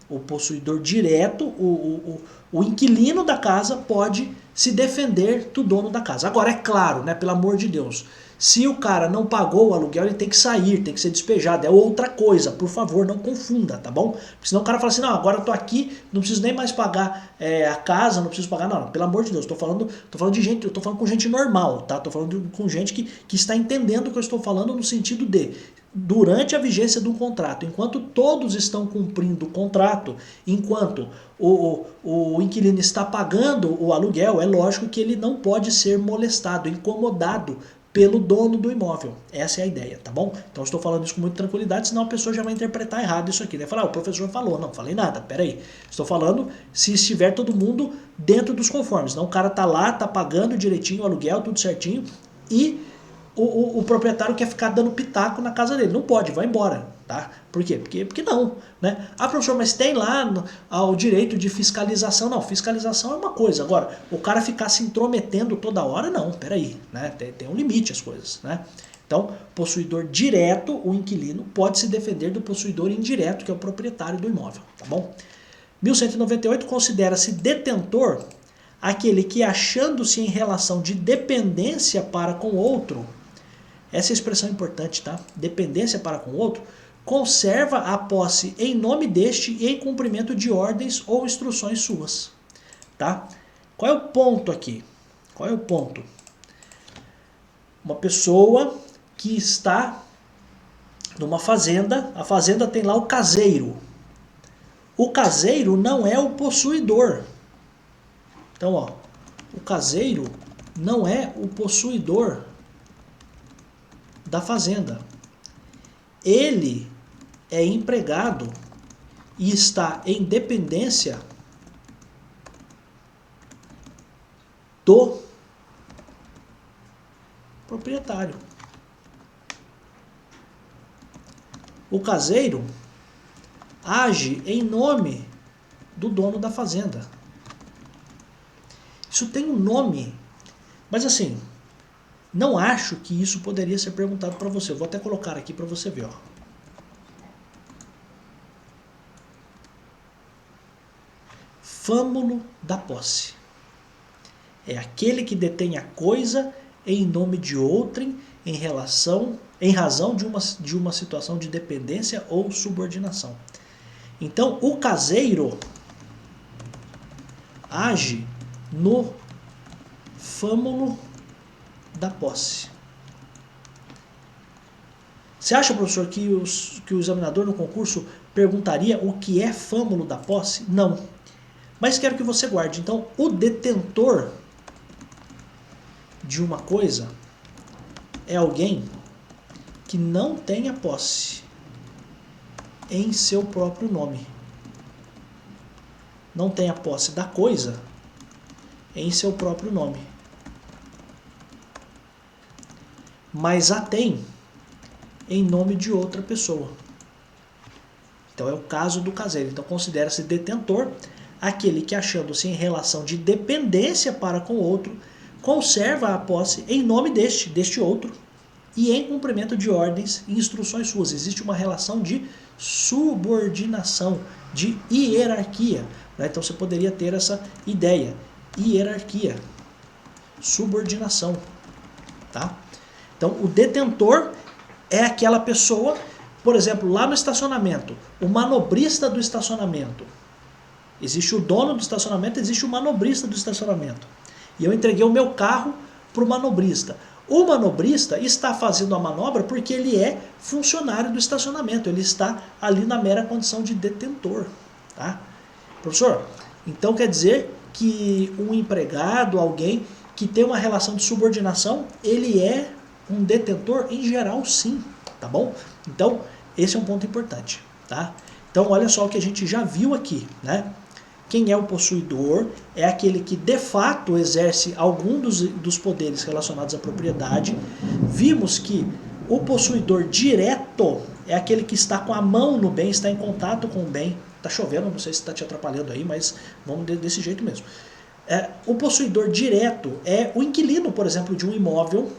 O possuidor direto, o inquilino da casa pode se defender do dono da casa. Agora, é claro, né, pelo amor de Deus, se o cara não pagou o aluguel, ele tem que sair, tem que ser despejado. É outra coisa, por favor, não confunda, tá bom? Porque senão o cara fala assim, não, agora eu tô aqui, não preciso nem mais pagar a casa, não preciso pagar, não, pelo amor de Deus, tô falando de gente, eu tô falando com gente normal, tá? Tô falando com gente que está entendendo o que eu estou falando no sentido de, durante a vigência do contrato, enquanto todos estão cumprindo o contrato, enquanto o inquilino está pagando o aluguel, é lógico que ele não pode ser molestado, incomodado pelo dono do imóvel. Essa é a ideia, tá bom? Então eu estou falando isso com muita tranquilidade, senão a pessoa já vai interpretar errado isso aqui. Vai falar, o professor falou. Não, falei nada, peraí. Estou falando se estiver todo mundo dentro dos conformes. Não, o cara tá lá, tá pagando direitinho o aluguel, tudo certinho, e o proprietário quer ficar dando pitaco na casa dele. Não pode, vai embora, tá? Por quê? Porque não, né? Ah, professor, mas tem lá o direito de fiscalização. Não, fiscalização é uma coisa. Agora, o cara ficar se intrometendo toda hora, não, peraí, né? Tem um limite as coisas, né? Então, possuidor direto, o inquilino, pode se defender do possuidor indireto, que é o proprietário do imóvel, tá bom? 1198 considera-se detentor aquele que, achando-se em relação de dependência para com outro, essa expressão é importante, tá? Dependência para com o outro, conserva a posse em nome deste e em cumprimento de ordens ou instruções suas, tá? Qual é o ponto aqui? Qual é o ponto? Uma pessoa que está numa fazenda, a fazenda tem lá o caseiro. O caseiro não é o possuidor. Então, ó, o caseiro não é o possuidor da fazenda. Ele é empregado e está em dependência do proprietário. O caseiro age em nome do dono da fazenda. Isso tem um nome, mas assim, não acho que isso poderia ser perguntado para você. Eu vou até colocar aqui para você ver, ó. Fâmulo da posse. É aquele que detém a coisa em nome de outrem em razão de uma situação de dependência ou subordinação. Então, o caseiro age no fâmulo da posse. Você acha, professor, que o examinador no concurso perguntaria o que é fâmulo da posse? Não. Mas quero que você guarde. Então, o detentor de uma coisa é alguém que não tem a posse em seu próprio nome. Não tem a posse da coisa em seu próprio nome. Mas a tem em nome de outra pessoa. Então é o caso do caseiro. Então considera-se detentor aquele que, achando-se em relação de dependência para com o outro, conserva a posse em nome deste outro e em cumprimento de ordens e instruções suas. Existe uma relação de subordinação, de hierarquia, né? Então você poderia ter essa ideia. Hierarquia, subordinação, tá? Então o detentor é aquela pessoa, por exemplo, lá no estacionamento, o manobrista do estacionamento. Existe o dono do estacionamento, existe o manobrista do estacionamento. E eu entreguei o meu carro para o manobrista. O manobrista está fazendo a manobra porque ele é funcionário do estacionamento. Ele está ali na mera condição de detentor. Tá? Professor, então quer dizer que um empregado, alguém que tem uma relação de subordinação, ele é um detentor? Em geral, sim. Tá bom? Então, esse é um ponto importante. Tá? Então, olha só o que a gente já viu aqui, né? Quem é o possuidor é aquele que de fato exerce algum dos poderes relacionados à propriedade. Vimos que o possuidor direto é aquele que está com a mão no bem, está em contato com o bem. Está chovendo, não sei se está te atrapalhando aí, mas vamos desse jeito mesmo. O possuidor direto é o inquilino, por exemplo, de um imóvel,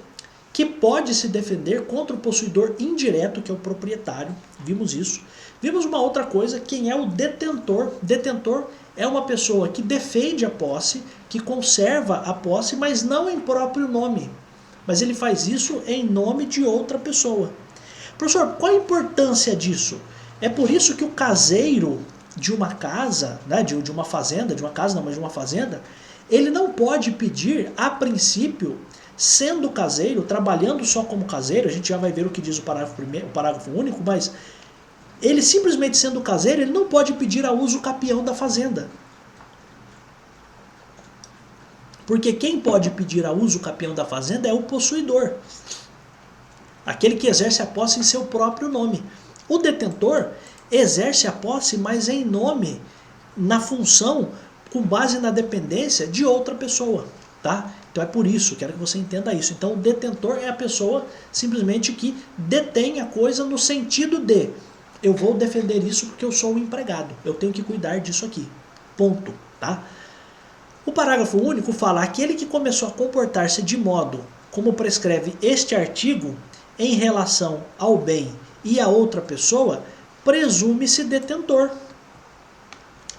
que pode se defender contra o possuidor indireto, que é o proprietário. Vimos isso. Vimos uma outra coisa, quem é o detentor. Detentor é uma pessoa que defende a posse, que conserva a posse, mas não em próprio nome. Mas ele faz isso em nome de outra pessoa. Professor, qual a importância disso? É por isso que o caseiro de uma casa, né, de uma fazenda, de uma casa não, mas de uma fazenda, ele não pode pedir, a princípio, sendo caseiro, trabalhando só como caseiro, a gente já vai ver o que diz o parágrafo único, mas ele simplesmente sendo caseiro, ele não pode pedir a uso capião da fazenda. Porque quem pode pedir a uso capião da fazenda é o possuidor. Aquele que exerce a posse em seu próprio nome. O detentor exerce a posse, mas em nome, na função, com base na dependência de outra pessoa. Tá? Então é por isso, quero que você entenda isso. Então o detentor é a pessoa simplesmente que detém a coisa no sentido de eu vou defender isso porque eu sou o empregado. Eu tenho que cuidar disso aqui. Ponto. Tá? O parágrafo único fala: aquele que começou a comportar-se de modo como prescreve este artigo em relação ao bem e a outra pessoa, presume-se detentor,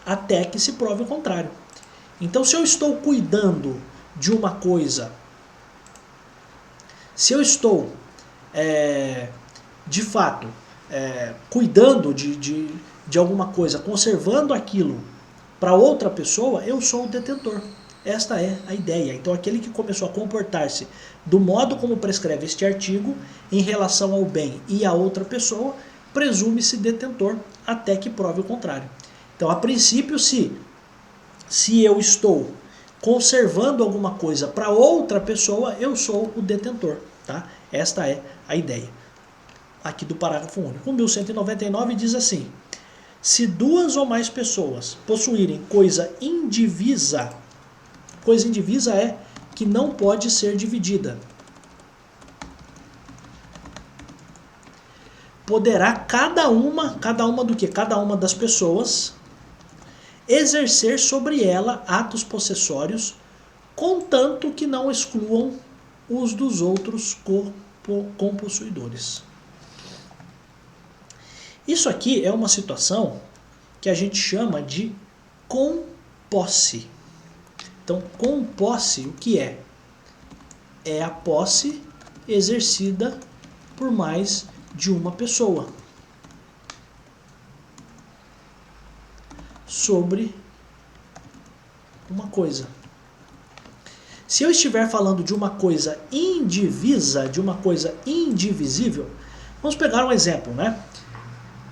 até que se prove o contrário. Então, se eu estou cuidando de uma coisa, se eu estou, de fato, cuidando de alguma coisa, conservando aquilo para outra pessoa, eu sou o detentor. Esta é a ideia. Então aquele que começou a comportar-se do modo como prescreve este artigo em relação ao bem e a outra pessoa, presume-se detentor até que prove o contrário. Então a princípio, se eu estou conservando alguma coisa para outra pessoa, eu sou o detentor. Tá? Esta é a ideia aqui do parágrafo único. O 1199 diz assim: se duas ou mais pessoas possuírem coisa indivisa é que não pode ser dividida, poderá cada uma do que? Cada uma das pessoas exercer sobre ela atos possessórios, contanto que não excluam os dos outros compossuidores. Isso aqui é uma situação que a gente chama de composse. Então, composse, o que é? É a posse exercida por mais de uma pessoa sobre uma coisa. Se eu estiver falando de uma coisa indivisa, de uma coisa indivisível, vamos pegar um exemplo, né?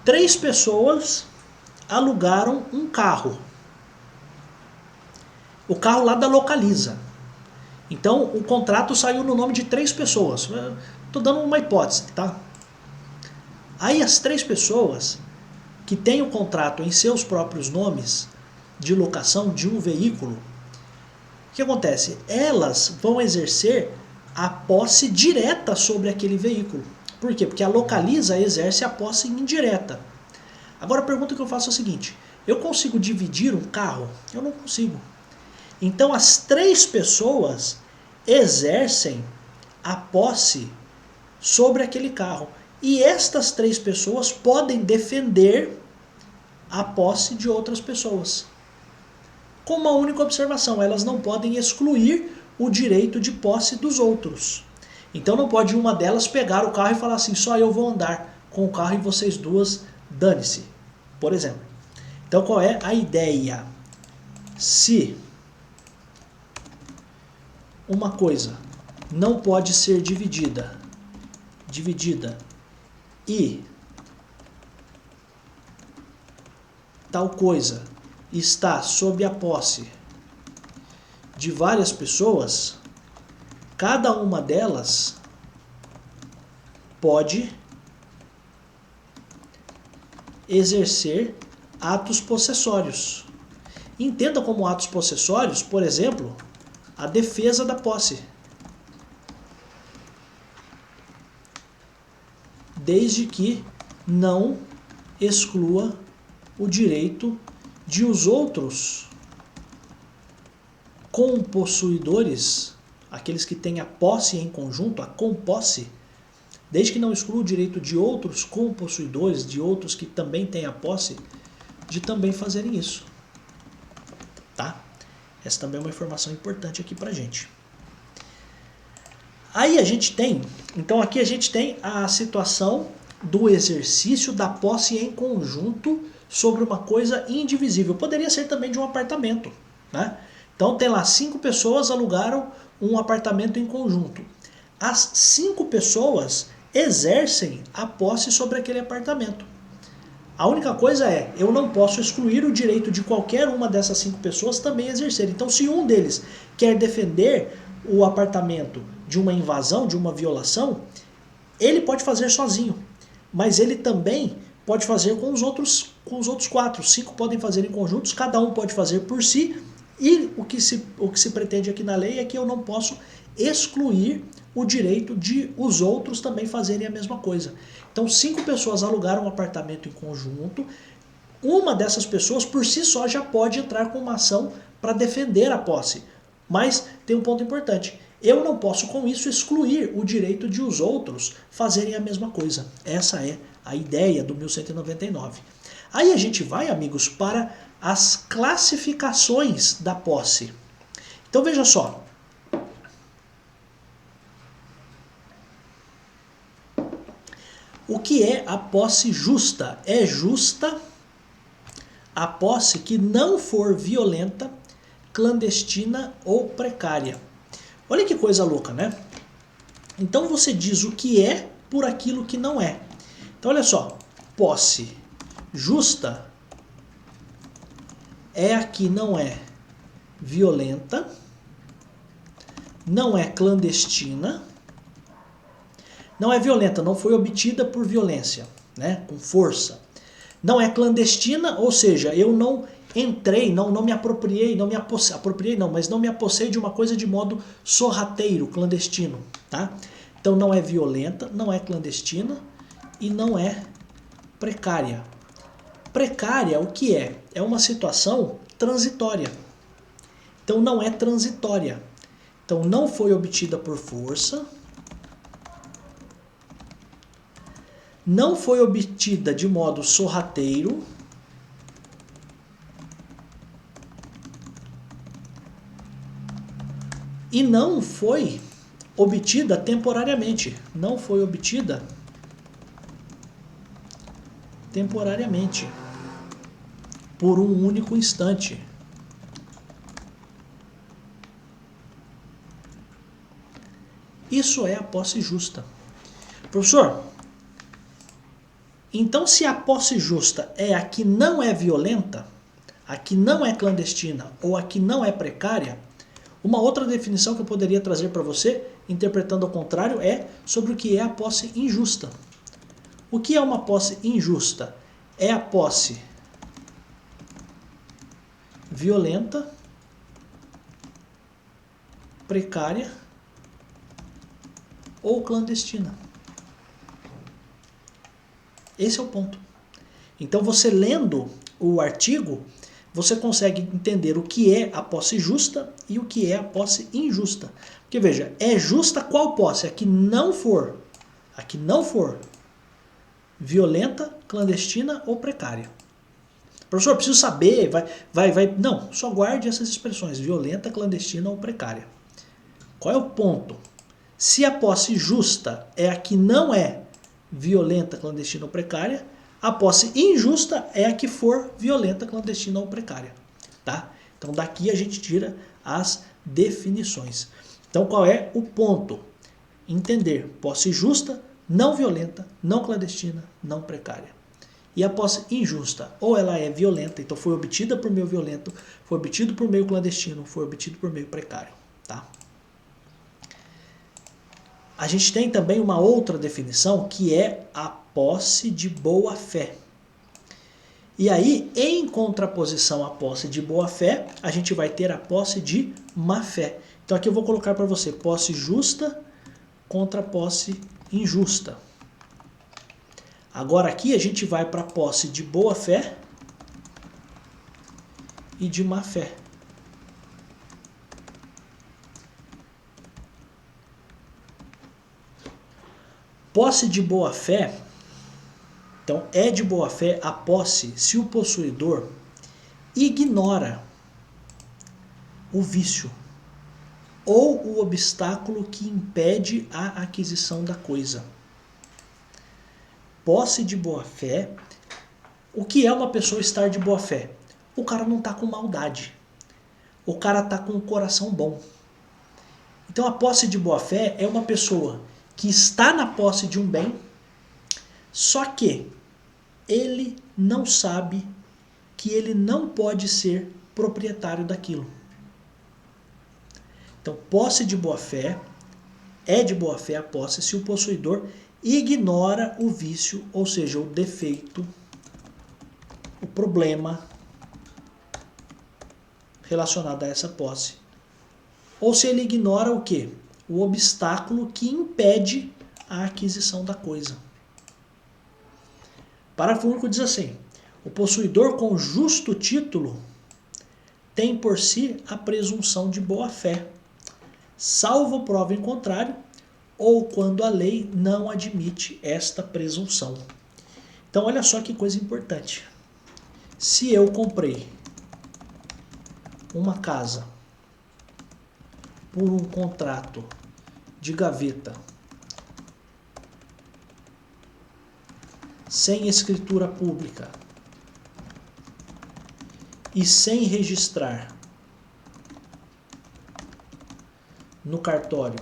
3 pessoas alugaram um carro. O carro lá da Localiza. Então, o contrato saiu no nome de 3 pessoas. Estou dando uma hipótese, tá? Aí as 3 pessoas que têm o contrato em seus próprios nomes de locação de um veículo, o que acontece? Elas vão exercer a posse direta sobre aquele veículo. Por quê? Porque a Localiza exerce a posse indireta. Agora a pergunta que eu faço é a seguinte: eu consigo dividir um carro? Eu não consigo. Então as 3 pessoas exercem a posse sobre aquele carro. E estas 3 pessoas podem defender a posse de outras pessoas. Com uma única observação: elas não podem excluir o direito de posse dos outros. Então não pode uma delas pegar o carro e falar assim: só eu vou andar com o carro e vocês duas dane-se, por exemplo. Então qual é a ideia? Se uma coisa não pode ser dividida e tal coisa está sob a posse de várias pessoas, cada uma delas pode exercer atos possessórios. Entenda como atos possessórios, por exemplo, a defesa da posse, desde que não exclua o direito de os outros compossuidores, aqueles que têm a posse em conjunto, a composse, desde que não exclua o direito de outros compossuidores, de outros que também têm a posse, de também fazerem isso. Tá? Essa também é uma informação importante aqui pra gente. Aí a gente tem, então aqui a gente tem a situação do exercício da posse em conjunto sobre uma coisa indivisível. Poderia ser também de um apartamento, né? Então tem lá 5 pessoas alugaram um apartamento em conjunto. As 5 pessoas exercem a posse sobre aquele apartamento. A única coisa é, eu não posso excluir o direito de qualquer uma dessas 5 pessoas também exercer. Então se um deles quer defender o apartamento de uma invasão, de uma violação, ele pode fazer sozinho. Mas ele também pode fazer com os outros 4. 5 podem fazer em conjuntos, cada um pode fazer por si. E o que se pretende aqui na lei é que eu não posso excluir o direito de os outros também fazerem a mesma coisa. Então 5 pessoas alugaram um apartamento em conjunto, uma dessas pessoas por si só já pode entrar com uma ação para defender a posse. Mas tem um ponto importante: eu não posso com isso excluir o direito de os outros fazerem a mesma coisa. Essa é a ideia do 1199. Aí a gente vai, amigos, para as classificações da posse. Então veja só. O que é a posse justa? É justa a posse que não for violenta, clandestina ou precária. Olha que coisa louca, né? Então você diz o que é por aquilo que não é. Então olha só, posse justa é a que não é violenta, não é clandestina, não é violenta, não foi obtida por violência, né, com força. Não é clandestina, ou seja, eu não entrei, não me apropriei, mas não me apossei de uma coisa de modo sorrateiro, clandestino, tá? Então não é violenta, não é clandestina e não é precária. Precária, o que é? É uma situação transitória. Então não é transitória. Então não foi obtida por força, não foi obtida de modo sorrateiro, e não foi obtida temporariamente. Não foi obtida temporariamente, por um único instante. Isso é a posse justa. Professor, então se a posse justa é a que não é violenta, a que não é clandestina ou a que não é precária, uma outra definição que eu poderia trazer para você, interpretando ao contrário, é sobre o que é a posse injusta. O que é uma posse injusta? É a posse violenta, precária ou clandestina. Esse é o ponto. Então você lendo o artigo, você consegue entender o que é a posse justa e o que é a posse injusta. Porque veja, é justa qual posse? A que não for violenta, clandestina ou precária. Professor, eu preciso saber, não, só guarde essas expressões, violenta, clandestina ou precária. Qual é o ponto? Se a posse justa é a que não é violenta, clandestina ou precária, a posse injusta é a que for violenta, clandestina ou precária. Tá? Então daqui a gente tira as definições. Então qual é o ponto? Entender posse justa, não violenta, não clandestina, não precária. E a posse injusta, ou ela é violenta, então foi obtida por meio violento, foi obtido por meio clandestino, foi obtido por meio precário. Tá? A gente tem também uma outra definição que é a posse de boa-fé. E aí, em contraposição à posse de boa-fé, a gente vai ter a posse de má-fé. Então aqui eu vou colocar para você posse justa contra posse injusta. Agora aqui a gente vai para a posse de boa-fé e de má-fé. Posse de boa-fé, então é de boa-fé a posse se o possuidor ignora o vício ou o obstáculo que impede a aquisição da coisa. Posse de boa-fé, o que é uma pessoa estar de boa-fé? O cara não está com maldade, o cara está com um coração bom. Então a posse de boa-fé é uma pessoa que está na posse de um bem, só que ele não sabe que ele não pode ser proprietário daquilo. Então, posse de boa-fé é de boa-fé a posse se o possuidor ignora o vício, ou seja, o defeito, o problema relacionado a essa posse. Ou se ele ignora o quê? O obstáculo que impede a aquisição da coisa. Parágrafo único diz assim: o possuidor com justo título tem por si a presunção de boa-fé, salvo prova em contrário, ou quando a lei não admite esta presunção. Então olha só que coisa importante. Se eu comprei uma casa por um contrato de gaveta, sem escritura pública e sem registrar no cartório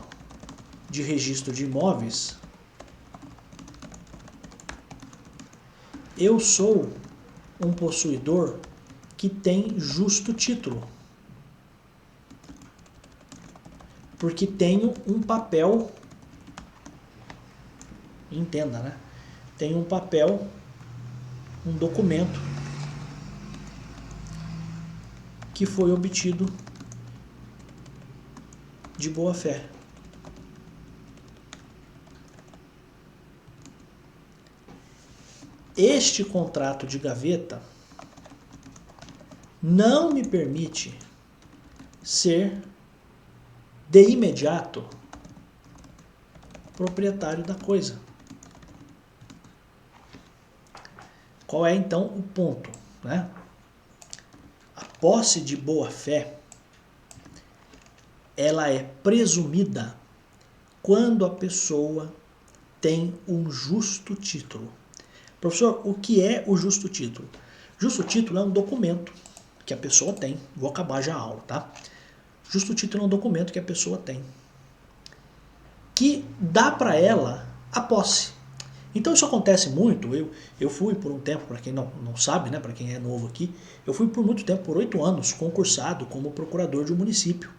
de registro de imóveis, eu sou um possuidor que tem justo título. Porque tenho um papel, entenda, né? Tenho um papel, um documento que foi obtido de boa fé. Este contrato de gaveta não me permite ser de imediato proprietário da coisa. Qual é então o ponto, né? A posse de boa fé, ela é presumida quando a pessoa tem um justo título. Professor, o que é o justo título? Justo título é um documento que a pessoa tem. Vou acabar já a aula, tá? Justo título é um documento que a pessoa tem, que dá para ela a posse. Então isso acontece muito. Eu fui por um tempo, para quem não sabe, né, para quem é novo aqui, eu fui por muito tempo, por 8 anos, concursado como procurador de um município.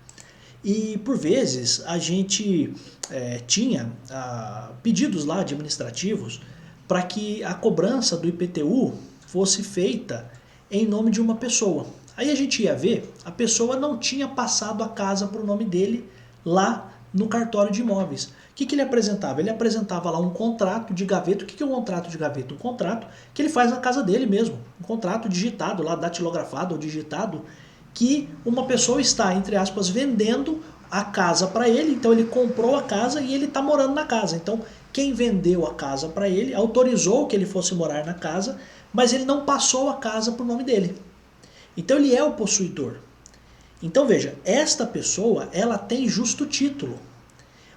E por vezes a gente tinha pedidos lá administrativos para que a cobrança do IPTU fosse feita em nome de uma pessoa. Aí a gente ia ver, a pessoa não tinha passado a casa para o nome dele lá no cartório de imóveis. O que ele apresentava? Ele apresentava lá um contrato de gaveta. O que é um contrato de gaveta? Um contrato que ele faz na casa dele mesmo. Um contrato digitado lá, datilografado ou digitado, que uma pessoa está, entre aspas, vendendo a casa para ele. Então ele comprou a casa e ele está morando na casa. Então quem vendeu a casa para ele autorizou que ele fosse morar na casa, mas ele não passou a casa para o nome dele. Então ele é o possuidor. Então veja, esta pessoa, ela tem justo título.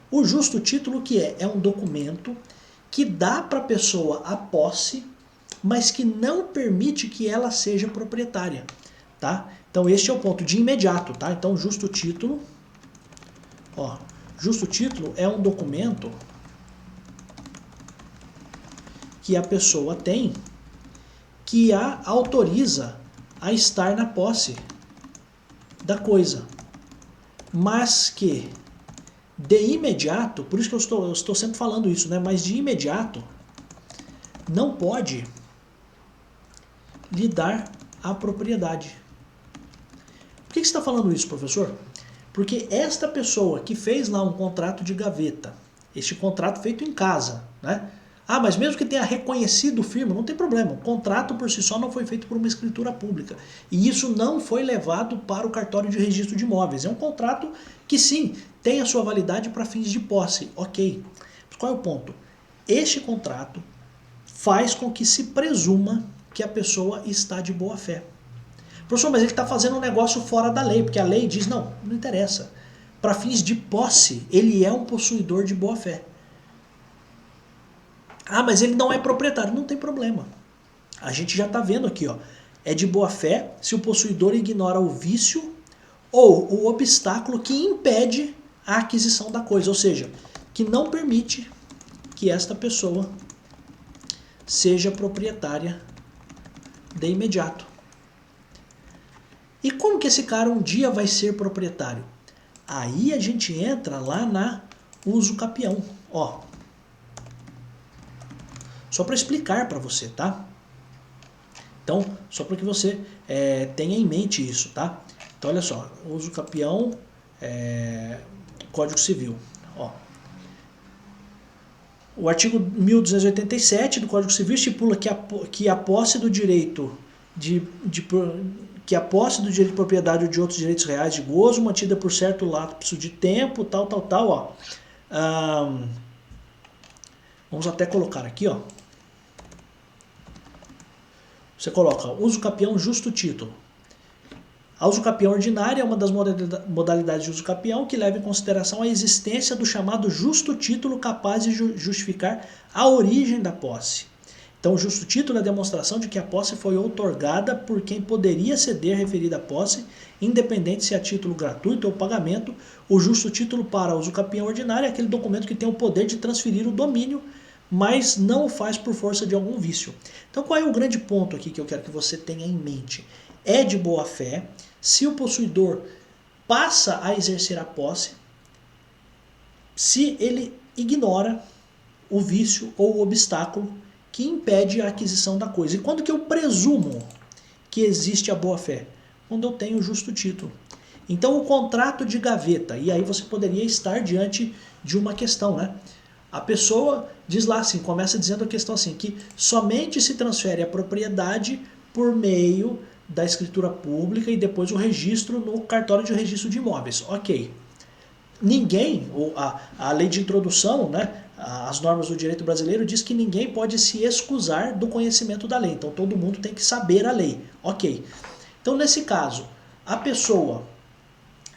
O justo título que é um documento que dá para a pessoa a posse, mas que não permite que ela seja proprietária, tá? Então este é o ponto de imediato, tá? Então justo título, ó, justo título é um documento que a pessoa tem que a autoriza a estar na posse da coisa, mas que de imediato, por isso que eu estou sempre falando isso, né? Mas de imediato não pode lhe dar a propriedade. Por que você está falando isso, professor? Porque esta pessoa que fez lá um contrato de gaveta, este contrato feito em casa, né? Ah, mas mesmo que tenha reconhecido o firma, não tem problema. O contrato por si só não foi feito por uma escritura pública. E isso não foi levado para o cartório de registro de imóveis. É um contrato que sim, tem a sua validade para fins de posse. Ok. Mas qual é o ponto? Este contrato faz com que se presuma que a pessoa está de boa fé. Professor, mas ele está fazendo um negócio fora da lei, porque a lei diz, não interessa. Para fins de posse, ele é um possuidor de boa fé. Ah, mas ele não é proprietário. Não tem problema. A gente já está vendo aqui, ó. É de boa fé se o possuidor ignora o vício ou o obstáculo que impede a aquisição da coisa. Ou seja, que não permite que esta pessoa seja proprietária de imediato. E como que esse cara um dia vai ser proprietário? Aí a gente entra lá na uso capião. Ó. Só para explicar para você, tá? Então, só para que você tenha em mente isso, tá? Então, olha só, uso capião, Código Civil. Ó. O artigo 1287 do Código Civil estipula que a posse do direito de propriedade ou de outros direitos reais de gozo, mantida por certo lapso de tempo, tal, ó. Vamos até colocar aqui, ó. Você coloca uso capião justo título. A uso capião ordinária é uma das modalidades de uso capião que leva em consideração a existência do chamado justo título capaz de justificar a origem da posse. Então, o justo título é a demonstração de que a posse foi outorgada por quem poderia ceder a referida posse, independente se é título gratuito ou pagamento. O justo título para uso capião ordinário é aquele documento que tem o poder de transferir o domínio, mas não o faz por força de algum vício. Então, qual é o grande ponto aqui que eu quero que você tenha em mente? É de boa fé se o possuidor passa a exercer a posse, se ele ignora o vício ou o obstáculo que impede a aquisição da coisa. E quando que eu presumo que existe a boa-fé? Quando eu tenho o justo título. Então o contrato de gaveta, e aí você poderia estar diante de uma questão, né? A pessoa diz lá assim, começa dizendo a questão assim, que somente se transfere a propriedade por meio da escritura pública e depois o registro no cartório de registro de imóveis. Ok. Ninguém, a lei de introdução, né, as normas do direito brasileiro diz que ninguém pode se excusar do conhecimento da lei. Então todo mundo tem que saber a lei. Ok. Então nesse caso, a pessoa,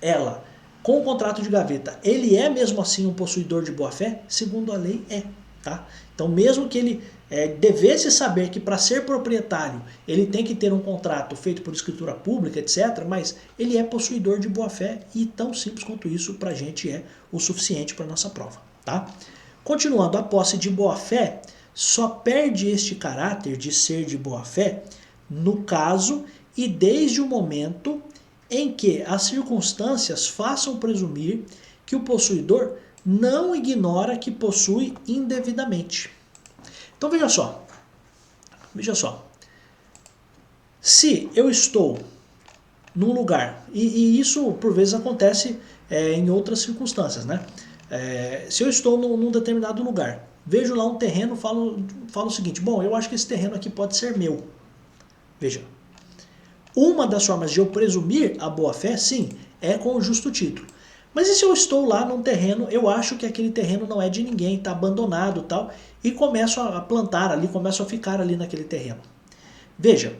ela, com o contrato de gaveta, ele é mesmo assim um possuidor de boa-fé? Segundo a lei, é. Tá? Então mesmo que ele devesse saber que para ser proprietário ele tem que ter um contrato feito por escritura pública, etc., mas ele é possuidor de boa-fé e tão simples quanto isso para a gente é o suficiente para nossa prova. Tá? Continuando, a posse de boa-fé só perde este caráter de ser de boa-fé no caso e desde o momento em que as circunstâncias façam presumir que o possuidor não ignora que possui indevidamente. Então veja só, se eu estou num lugar, e isso por vezes acontece em outras circunstâncias, né? Se eu estou num determinado lugar, vejo lá um terreno, falo o seguinte, bom, eu acho que esse terreno aqui pode ser meu. Veja, uma das formas de eu presumir a boa-fé, sim, é com o justo título. Mas e se eu estou lá num terreno, eu acho que aquele terreno não é de ninguém, está abandonado e tal, e começo a plantar ali, começo a ficar ali naquele terreno. Veja,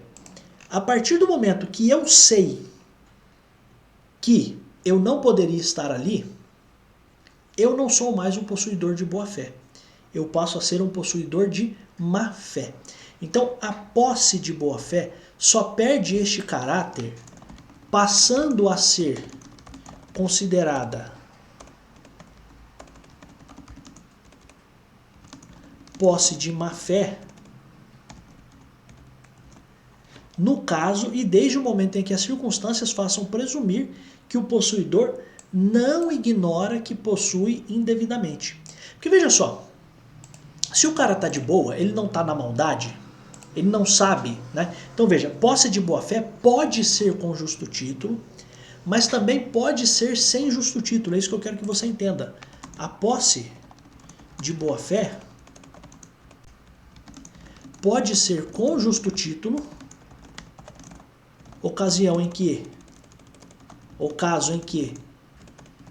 a partir do momento que eu sei que eu não poderia estar ali, eu não sou mais um possuidor de boa-fé. Eu passo a ser um possuidor de má-fé. Então, a posse de boa-fé só perde este caráter passando a ser considerada posse de má-fé no caso e desde o momento em que as circunstâncias façam presumir que o possuidor não ignora que possui indevidamente. Porque veja só, se o cara está de boa, ele não está na maldade, ele não sabe, né? Então veja, posse de boa-fé pode ser com justo título, mas também pode ser sem justo título, é isso que eu quero que você entenda. A posse de boa-fé pode ser com justo título, ocasião em que, ou caso em que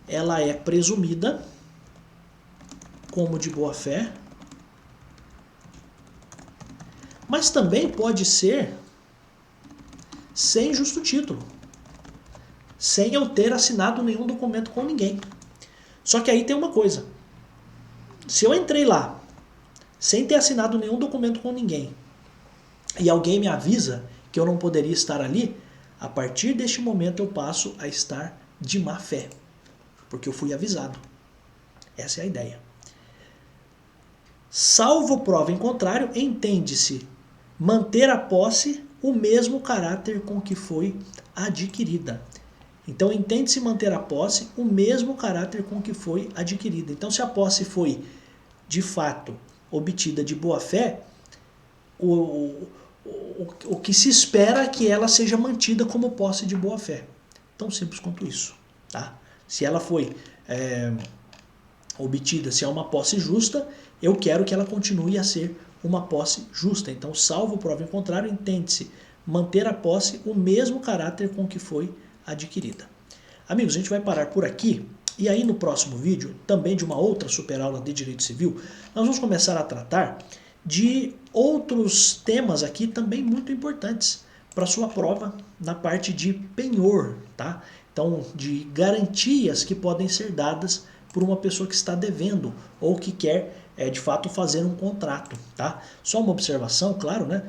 ela é presumida como de boa-fé, mas também pode ser sem justo título, sem eu ter assinado nenhum documento com ninguém. Só que aí tem uma coisa, se eu entrei lá sem ter assinado nenhum documento com ninguém e alguém me avisa que eu não poderia estar ali, a partir deste momento eu passo a estar de má fé, porque eu fui avisado. Essa é a ideia. Salvo prova em contrário, entende-se manter a posse o mesmo caráter com que foi adquirida. Então entende-se manter a posse o mesmo caráter com que foi adquirida. Então se a posse foi, de fato, obtida de boa fé, o que se espera é que ela seja mantida como posse de boa fé. Tão simples quanto isso. Tá? Se ela foi obtida, se é uma posse justa, eu quero que ela continue a ser uma posse justa. Então, salvo prova em contrário, entende-se manter a posse o mesmo caráter com que foi adquirida. Amigos, a gente vai parar por aqui. E aí no próximo vídeo, também de uma outra super aula de Direito Civil, nós vamos começar a tratar de outros temas aqui também muito importantes para sua prova na parte de penhor, tá? Então, de garantias que podem ser dadas por uma pessoa que está devendo ou que quer de fato fazer um contrato, tá? Só uma observação, claro, né?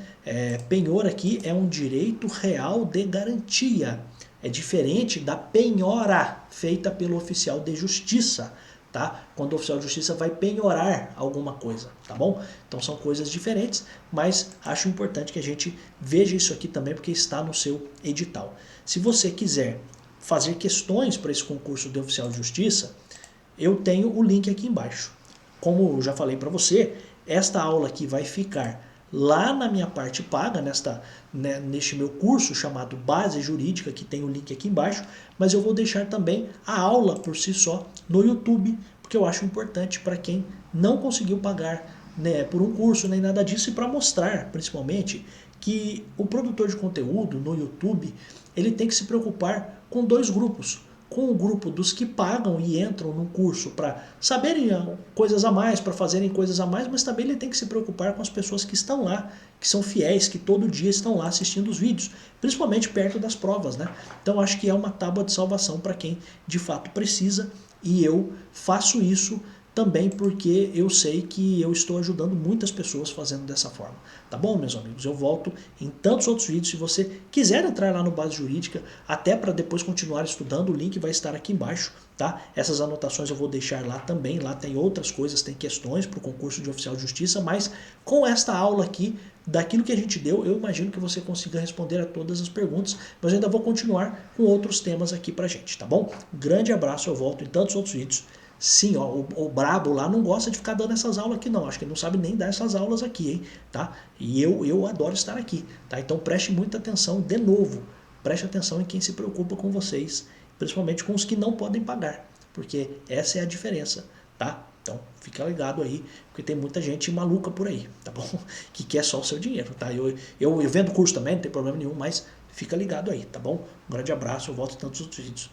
Penhor aqui é um direito real de garantia. É diferente da penhora feita pelo oficial de justiça, tá? Quando o oficial de justiça vai penhorar alguma coisa, tá bom? Então são coisas diferentes, mas acho importante que a gente veja isso aqui também porque está no seu edital. Se você quiser fazer questões para esse concurso de oficial de justiça, eu tenho o link aqui embaixo. Como eu já falei para você, esta aula aqui vai ficar lá na minha parte paga, neste meu curso chamado Base Jurídica, que tem o link aqui embaixo, mas eu vou deixar também a aula por si só no YouTube, porque eu acho importante para quem não conseguiu pagar, né, por um curso nem nada disso, e para mostrar, principalmente, que o produtor de conteúdo no YouTube, ele tem que se preocupar com dois grupos. Com o grupo dos que pagam e entram no curso para saberem coisas a mais, para fazerem coisas a mais, mas também ele tem que se preocupar com as pessoas que estão lá, que são fiéis, que todo dia estão lá assistindo os vídeos, principalmente perto das provas, né? Então acho que é uma tábua de salvação para quem de fato precisa, e eu faço isso também porque eu sei que eu estou ajudando muitas pessoas fazendo dessa forma. Tá bom, meus amigos? Eu volto em tantos outros vídeos. Se você quiser entrar lá no Base Jurídica, até para depois continuar estudando, o link vai estar aqui embaixo, tá? Essas anotações eu vou deixar lá também. Lá tem outras coisas, tem questões para o concurso de oficial de justiça, mas com esta aula aqui, daquilo que a gente deu, eu imagino que você consiga responder a todas as perguntas, mas eu ainda vou continuar com outros temas aqui pra gente, tá bom? Um grande abraço, eu volto em tantos outros vídeos. Sim, ó, o brabo lá não gosta de ficar dando essas aulas aqui não, acho que ele não sabe nem dar essas aulas aqui, hein, tá? E eu adoro estar aqui, tá? Então preste muita atenção, de novo, preste atenção em quem se preocupa com vocês, principalmente com os que não podem pagar, porque essa é a diferença, tá? Então fica ligado aí, porque tem muita gente maluca por aí, tá bom? Que quer só o seu dinheiro, tá? Eu vendo curso também, não tem problema nenhum, mas fica ligado aí, tá bom? Um grande abraço, eu volto em tantos outros vídeos.